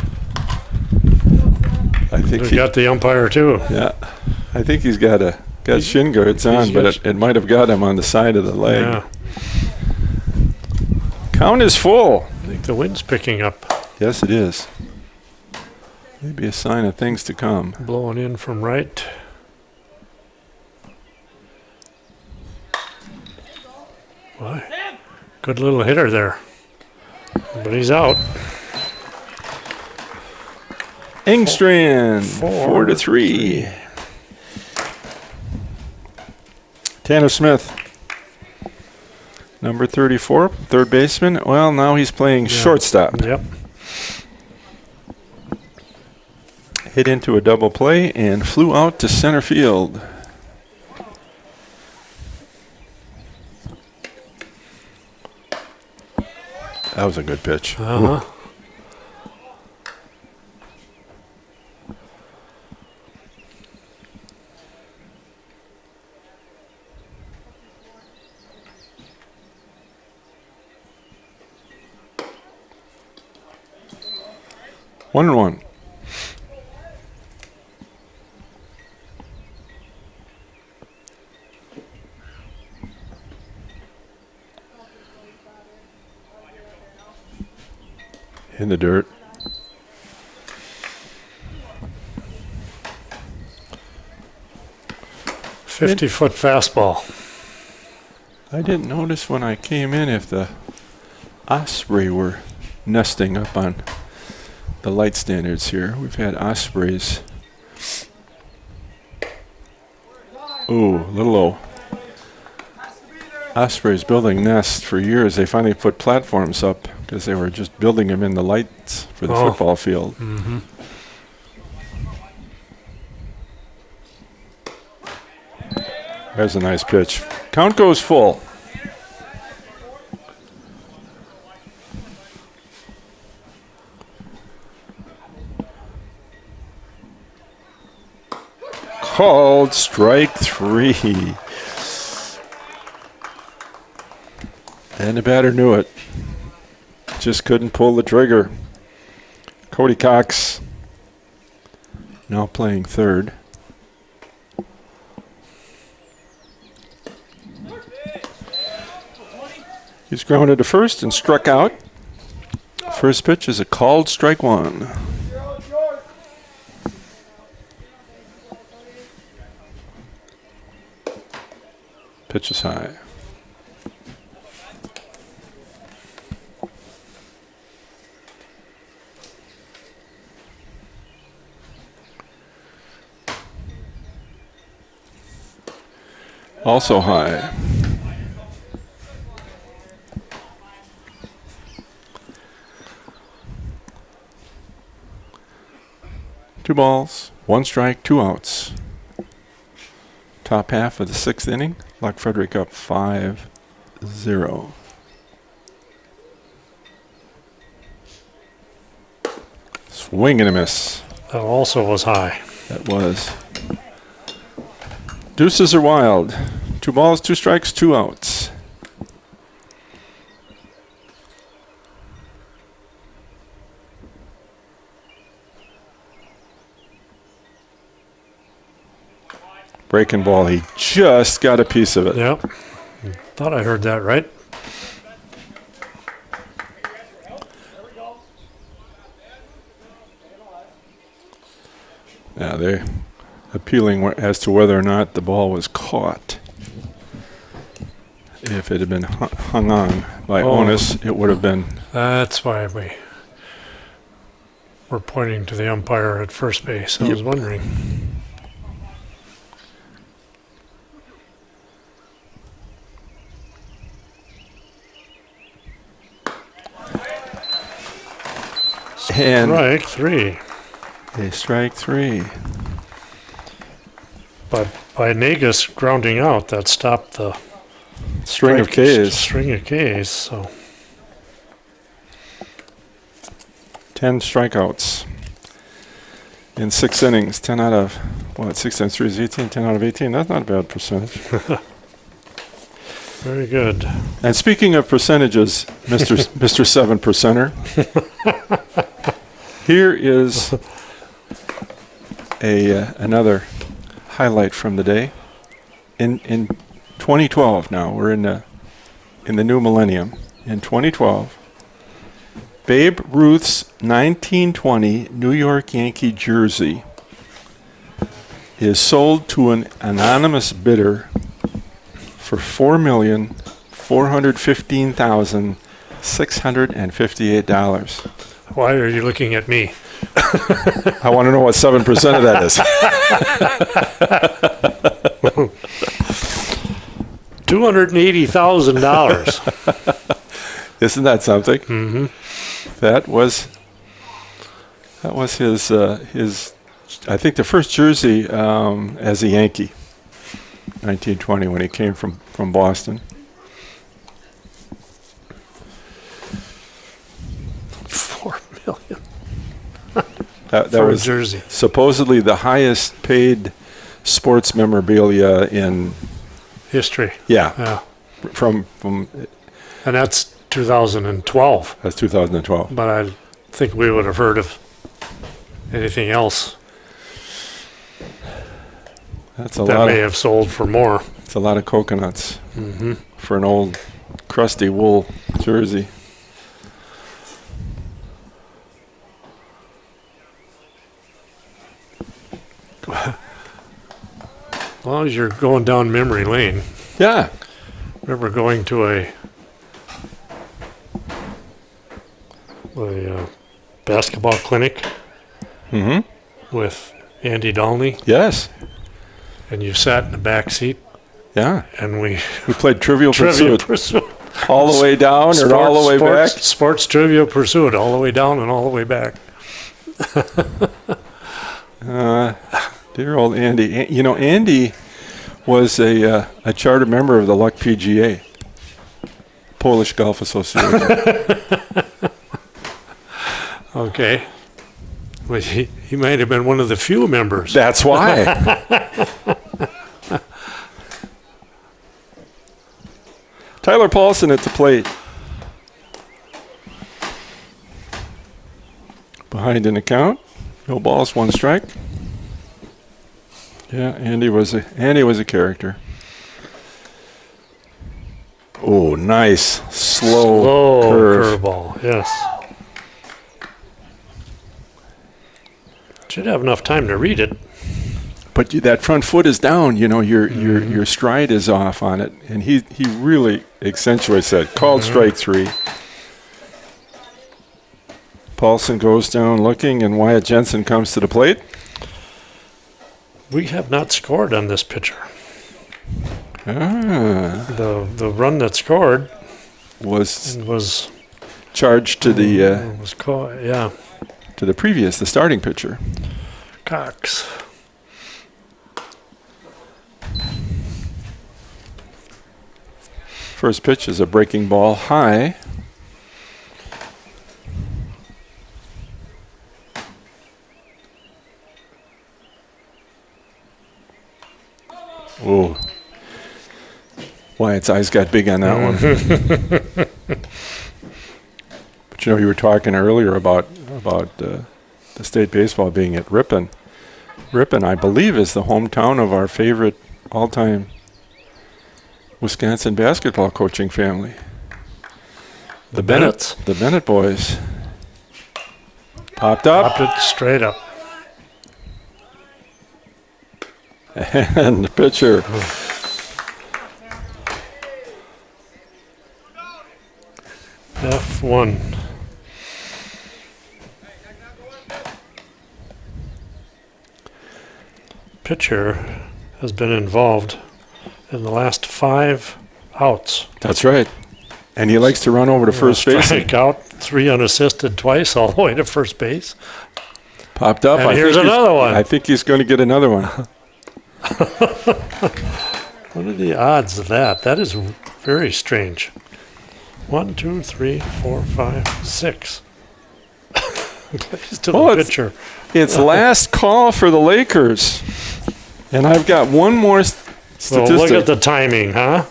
I think We got the umpire too. yeah. I think he's got shin guards on, but it might have got him on the side of the leg. Yeah. Count is full. I think the wind's picking up, Yes, it is. Maybe a sign of things to come. blowing in from right. Boy, good little hitter there. But he's out. Engstrand, 4-3. Tanner Smith, number 34, third baseman. Well, now he's playing shortstop. Yep. Hit into a double play and flew out to center field. That was a good pitch. Uh-huh. One and one. In the dirt. $50-foot fastball. I didn't notice when I came in if the osprey were nesting up on the light standards here. We've had ospreys. Ooh, a little low. Ospreys building nests for years. They finally put platforms up because they were just building them in the lights for the football field. Mm-hmm. There's a nice pitch. Count goes full. Called strike 3. And the batter knew it. Just couldn't pull the trigger. Cody Cox now playing third. He's grounded to first and struck out. First pitch is a called strike 1. Pitch is high. Also high. Two balls, one strike, two outs. Top half of the 6th inning. Lock Frederic up 5-0. Swing and a miss. That also was high. That was. Deuces are wild. 2 balls, 2 strikes, 2 outs. breaking ball. He just got a piece of it. Yep. Thought I heard that right. Yeah, they're appealing as to whether or not the ball was caught. If it had been hung on by Onus, it would have been. That's why we were pointing to the umpire at first base. I was wondering. And Strike three. a strike three. But by Nagus grounding out, that stopped the String of Ks. String of Ks. So 10 strikeouts in 6 innings. 10 out of, 6 times 3 is 18. 10 out of 18. That's not a bad percentage. very good. And speaking of percentages, Mr. 7 percenter, here is another highlight from the day. In 2012 now, we're in the new millennium. In 2012, Babe Ruth's 1920 New York Yankee jersey is sold to an anonymous bidder for $4,415,658. Why are you looking at me? I want to know what 7% of that is. $280,000. Isn't that something? Mm-hmm. That was his I think the first jersey as a Yankee, 1920, when he came from Boston. $4 million. That For a was jersey. supposedly the highest paid sports memorabilia in History. yeah from And that's 2012. that's 2012. But I think we would have heard of anything else That's a that lot. may have sold for more. It's a lot of coconuts Mm-hmm. for an old crusty wool jersey. As long as you're going down memory lane. Yeah. Remember going to a basketball clinic Mm-hmm. with Andy Dolney, Yes. and you sat in the back seat, Yeah. and we We played Trivial Trivia Pursuit Pursuit. all the way down or all the way back. Sports Trivia Pursuit, all the way down and all the way back. Dear old Andy. You know, Andy was a charter member of the Luck PGA, Polish Golf Association. Okay. Well, he might have been one of the few members. That's why. Tyler Paulson at the plate. Behind in the count. No balls, 1 strike. Yeah, Andy was a character. Oh, nice slow curve. curveball, yes. Should have enough time to read it. But that front foot is down. You know, your stride is off on it, and he really accentuates that. Called strike 3. Paulson goes down looking, and Wyatt Jensen comes to the plate. We have not scored on this pitcher. The run that scored Was charged to the was caught. Yeah, to the starting pitcher. Cox. First pitch is a breaking ball high. Oh. Wyatt's eyes got big on that one. But you know, you were talking earlier about the state baseball being at Ripon. Ripon, I believe, is the hometown of our favorite all-time Wisconsin basketball coaching family. The Bennetts. The Bennett boys. Popped up. Popped it straight up. And the pitcher. F1. Pitcher has been involved in the last 5 outs. That's right. And he likes to run over to first base. Strike out, 3 unassisted twice all the way to first base. Popped up. And here's another one. I think he's going to get another one. What are the odds of that? That is very strange. 1, 2, 3, 4, 5, 6. Plays to Well, the pitcher. It's last call for the Lakers. And I've got one more statistic. Well, look at the timing, huh?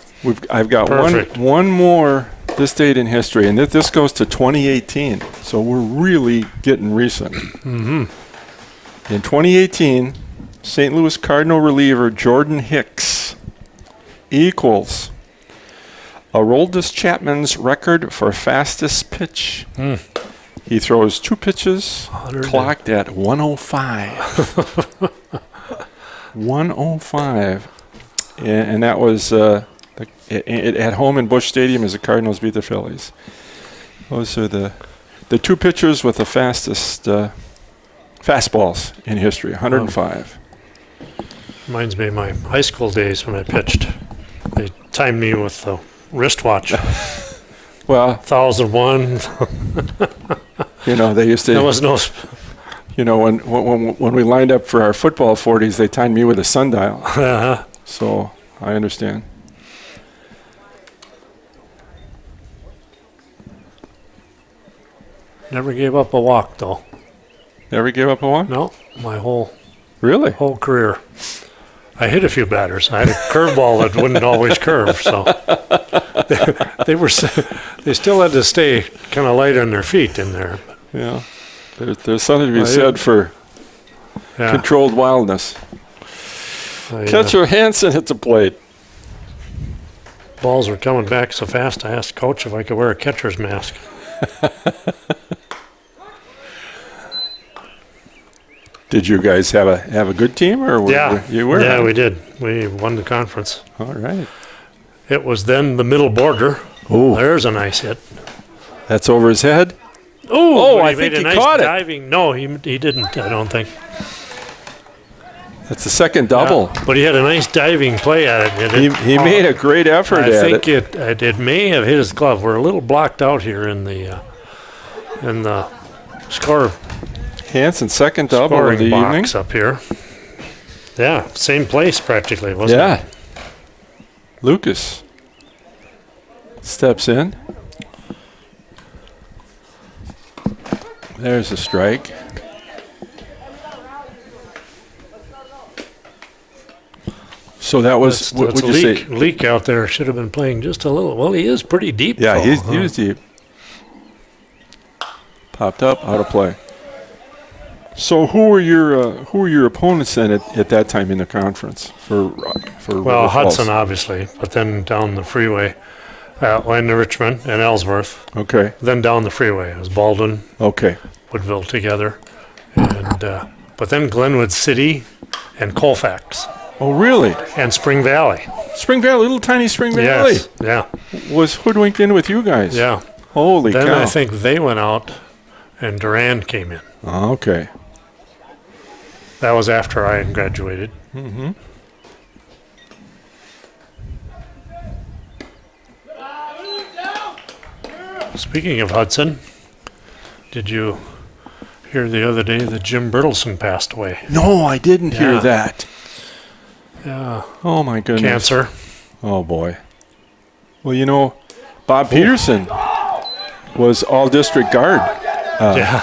I've got Perfect. one more this date in history, and this goes to 2018. So we're really getting recent. Mm-hmm. In 2018, St. Louis Cardinal reliever Jordan Hicks equals Aroldis Chapman's record for fastest pitch. He throws 2 pitches, clocked at 105. 105. And that was at home in Busch Stadium as the Cardinals beat the Phillies. Those are the 2 pitchers with the fastest fastballs in history, 105. Reminds me of my high school days when I pitched. They timed me with the wristwatch. Well, 1001. they used to. There was no. When we lined up for our football 40s, they timed me with a sundial. So I understand. Never gave up a walk though. Never gave up a one? No, my whole Really? career. I hit a few batters. I had a curveball that wouldn't always curve, so they still had to stay kind of light on their feet in there. Yeah. There's something to be said for Yeah. controlled wildness. I, Catcher Hansen hit the plate. balls were coming back so fast. I asked coach if I could wear a catcher's mask. Did you guys have a good team, or you were? Yeah, we did. We won the conference. All right. It was then the middle border. Oh, There's a nice hit. that's over his head. Oh, I he think made a he nice caught it. diving. No, he didn't. I don't think. That's the second double. Yeah, but he had a nice diving play at it. He made a great effort I at think it. it may have hit his glove. We're a little blocked out here in the score Hansen second double of scoring the evening. box up here. Yeah, same place practically, wasn't it? Yeah. Lucas steps in. There's a strike. So that was, what That's would a you leak, say? leak out there. Should have been playing just a little. Well, he is pretty deep. Yeah, though, he was deep. Popped up, out of play. So who were your opponents then at that time in the conference for Well, River Falls? Hudson, obviously, but then down the freeway, went to Richmond and Ellsworth. Okay. Then down the freeway, it was Baldwin, Okay. Woodville together, and but then Glenwood City and Colfax Oh, really? and Spring Valley. Spring Valley, little tiny Spring Valley, Yes, yeah, was hoodwinked in with you guys. yeah. Holy Then cow. I think they went out, and Durand came in. Oh, okay. That was after I had graduated. Mm-hmm. Speaking of Hudson, did you hear the other day that Jim Bertelson passed away? No, I didn't hear Yeah. that. Yeah, Oh, my goodness. cancer. Oh, boy. Well, Bob Peterson was all-district guard, Yeah.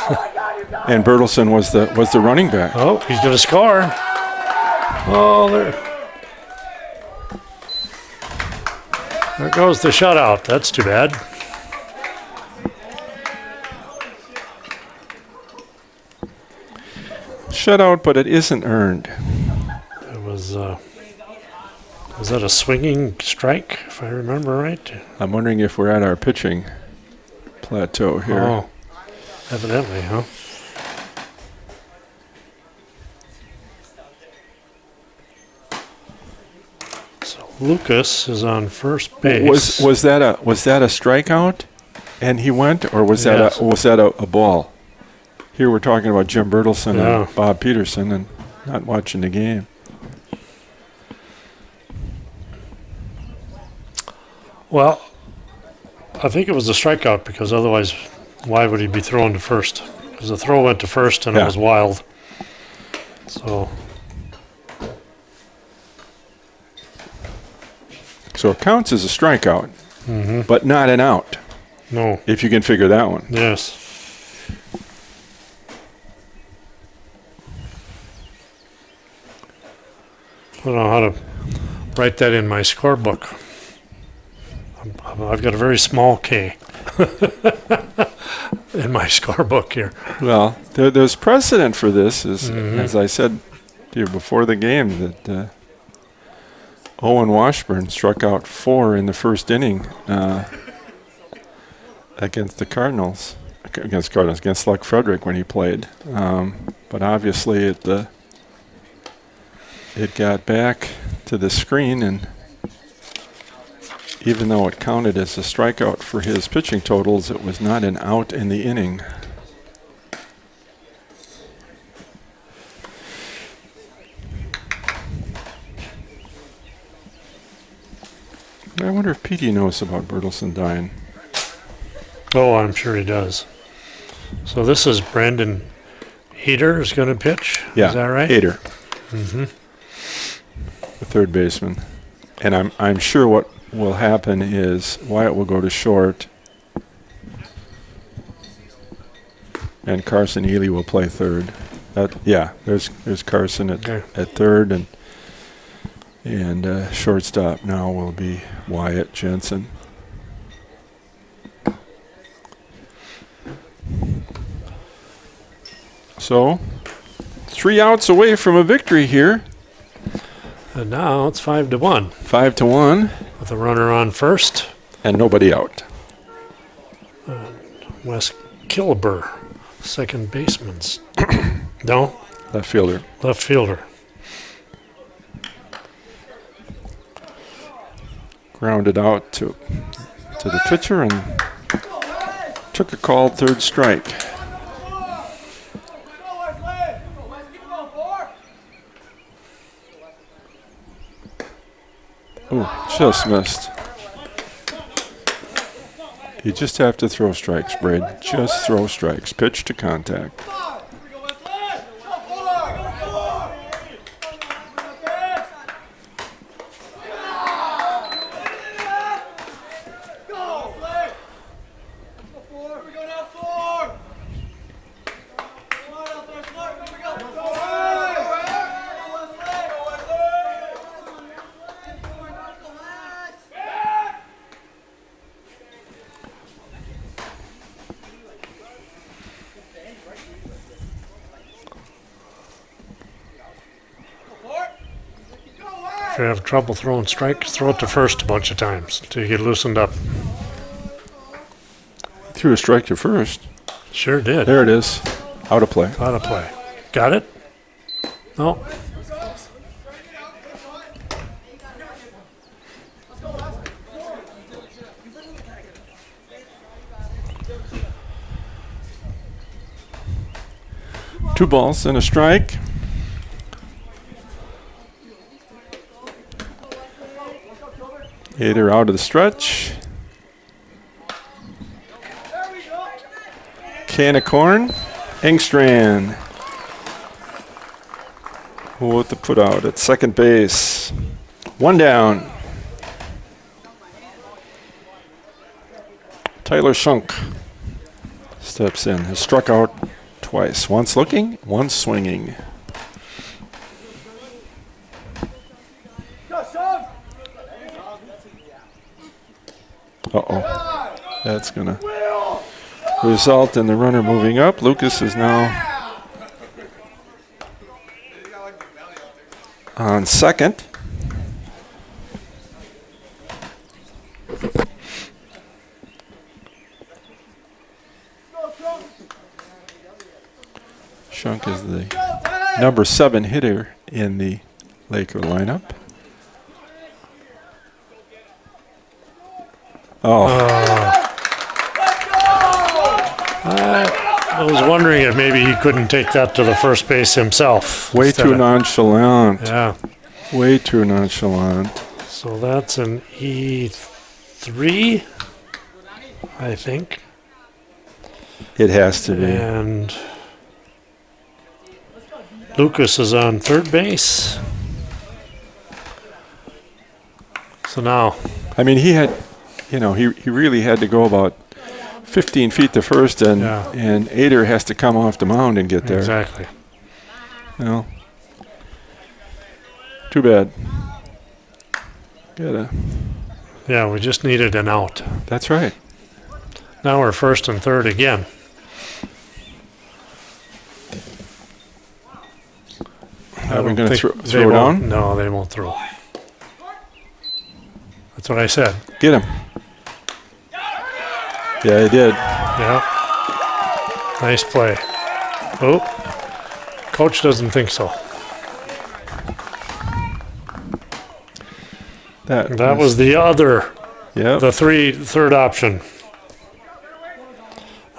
and Bertelson was the running back. Oh, he's going to score. Oh, there goes the shutout. That's too bad. shutout, but it isn't earned. It was that a swinging strike, if I remember right? I'm wondering if we're at our pitching plateau here. Oh, evidently, huh? So Lucas is on first base. Was that a strikeout, and he went, or was Yes. that a ball? Here we're talking about Jim Bertelson Yeah. and Bob Peterson, and not watching the game. Well, I think it was a strikeout because otherwise, why would he be throwing to first? Because the throw went to first and Yeah. it was wild. So So it counts as a strikeout, but not an out, no, if you can figure that one. yes. I don't know how to write that in my scorebook. I've got a very small K in my scorebook here. Well, there's precedent for this, as I said to you before the game, that Owen Washburn struck out 4 in the first inning against the Cardinals. Against Luck Frederic when he played. But obviously it got back to the screen, and even though it counted as a strikeout for his pitching totals, it was not an out in the inning. I wonder if Petey knows about Bertelson dying. Oh, I'm sure he does. So this is Brandon Eder is going to pitch. Yeah, Is that right? Hader, the third baseman. And I'm sure what will happen is Wyatt will go to short, and Carson Ely will play third. There's Carson at third, and shortstop now will be Wyatt Jensen. So, 3 outs away from a victory here. And now it's 5-1 5-1, with a runner on first. and nobody out. Wes Kilber, second baseman's. No, Left fielder. left fielder. Grounded out to the pitcher and took a called third strike. Ooh, just missed. You just have to throw strikes, Braid. Just throw strikes. Pitch to contact. If you have trouble throwing strikes, throw it to first a bunch of times till you get loosened up. Threw a strike to first. Sure did. There it is. Out of play. Out of play. Got it? No. Two balls and a strike. Hader out of the stretch. Can of corn. Engstrand. With the put out at second base. One down. Tyler Shunk steps in. Has struck out twice. Once looking, once swinging. Uh-oh. That's going to result in the runner moving up. Lucas is now on second. Shunk is the number 7 hitter in the Laker lineup. Oh, I was wondering if maybe he couldn't take that to the first base himself. way instead too of- nonchalant. Yeah. Way too nonchalant. So that's an E3, I think. It has to be. And Lucas is on third base. So now, I mean, he had, he really had to go about 15 feet to first, and Yeah. and Ader has to come off the mound and get there. exactly. Well, too bad. Yeah, we just needed an out. That's right. Now we're first and third again. Are we going to think they throw won't- down? No, they won't throw. That's what I said. Get him. Yeah, he did. Yeah. Nice play. Oh, coach doesn't think so. That was the other, yeah. the third option.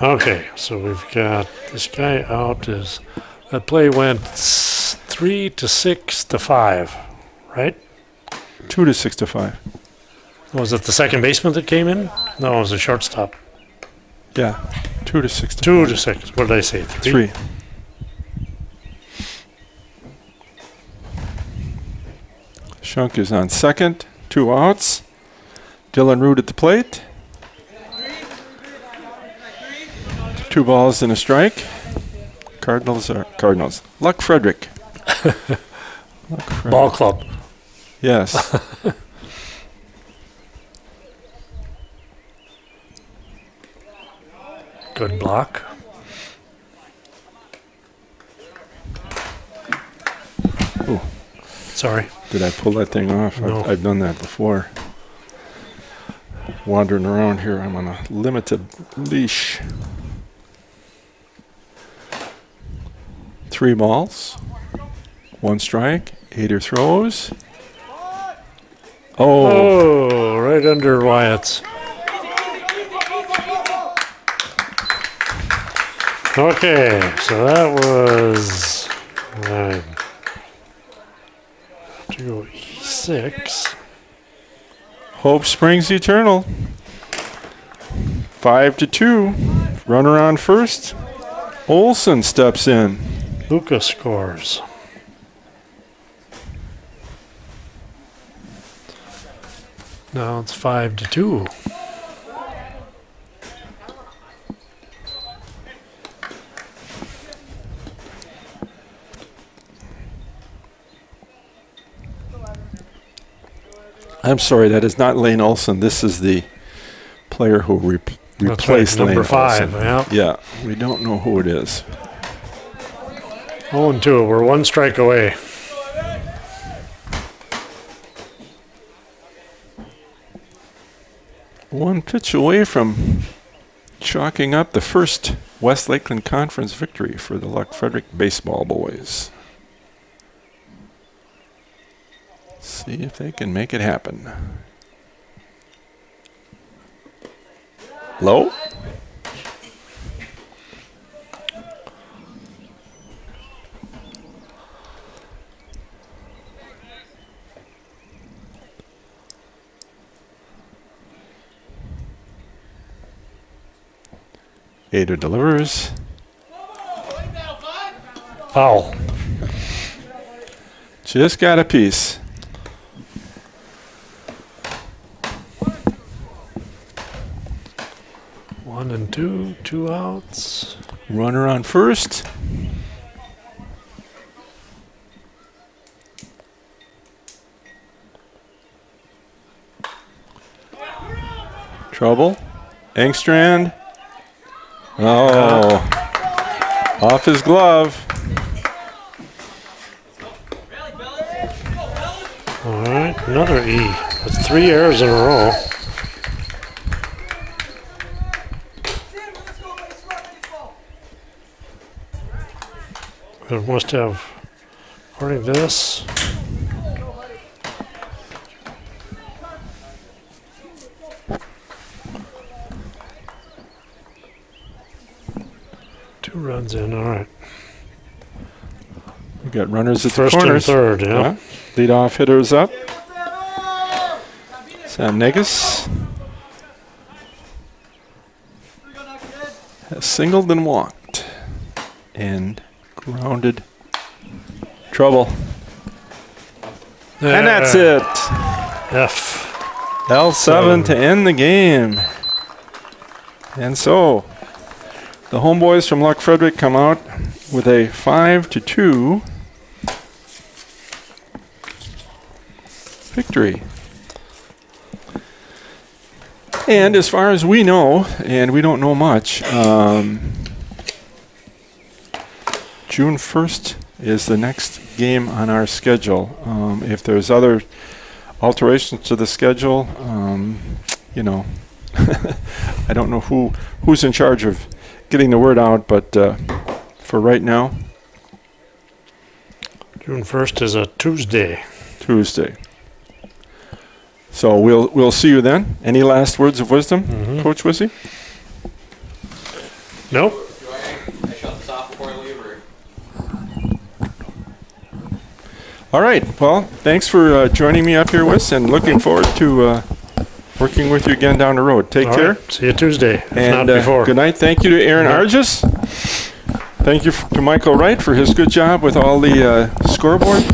Okay, so we've got this guy out. That play went 3 to 6 to 5, right? 2 to 6 to 5. Was it the second baseman that came in? No, it was the shortstop. Yeah, 2 to 6 to 2 5. to 6. What did I say? 3. Shunk is on second. 2 outs. Dylan Root at the plate. 2 balls and a strike. Cardinals. Luck Frederic. Ball club. Yes. Good block. Ooh. Sorry. Did I pull that thing off? No. I've done that before. Wandering around here, I'm on a limited leash. 3 balls, 1 strike. Ader throws. Oh, Oh, right under Wyatt's. Okay, so that was 9. To go E6. hope springs eternal. 5 to 2. Runner on first. Olson steps in. Lucas scores. Now it's 5 to 2. I'm sorry, that is not Lane Olson. This is the player who That's replaced right, Lane number 5. Olson. Yeah. Yeah, we don't know who it is. 0 and 2. We're 1 strike away. One pitch away from chalking up the first West Lakeland Conference victory for the Luck Frederic baseball boys. See if they can make it happen. Low. Ader delivers. Foul. Just got a piece. One and two, 2 outs. Runner on first. Trouble. Engstrand. Oh. Off his glove. All right, another E. That's 3 errors in a row. It must have, according to this, two runs in. All right. We got runners at First the and corners. third, yeah. Lead off hitters up. Sam Negus has singled and walked. And grounded. Trouble. And that's it. F. L7 to end the game. And so, the homeboys from Luck Frederic come out with a 5-2 victory. And as far as we know, and we don't know much, June 1st is the next game on our schedule. If there's other alterations to the schedule, you know, I don't know who's in charge of getting the word out, but for right now, June 1st is a Tuesday. Tuesday. So we'll see you then. Any last words of wisdom, Coach Wissy? Nope. Do I shut this off before I leave, or? All right. Well, thanks for joining me up here, Wiss, and looking forward to working with you again down the road. Take All care. right. See you Tuesday, if And not before. good night. Thank you to Aaron Argis. Thank you to Michael Wright for his good job with all the scoreboard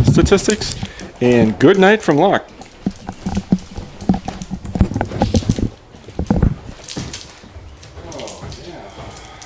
statistics. And good night from Luck.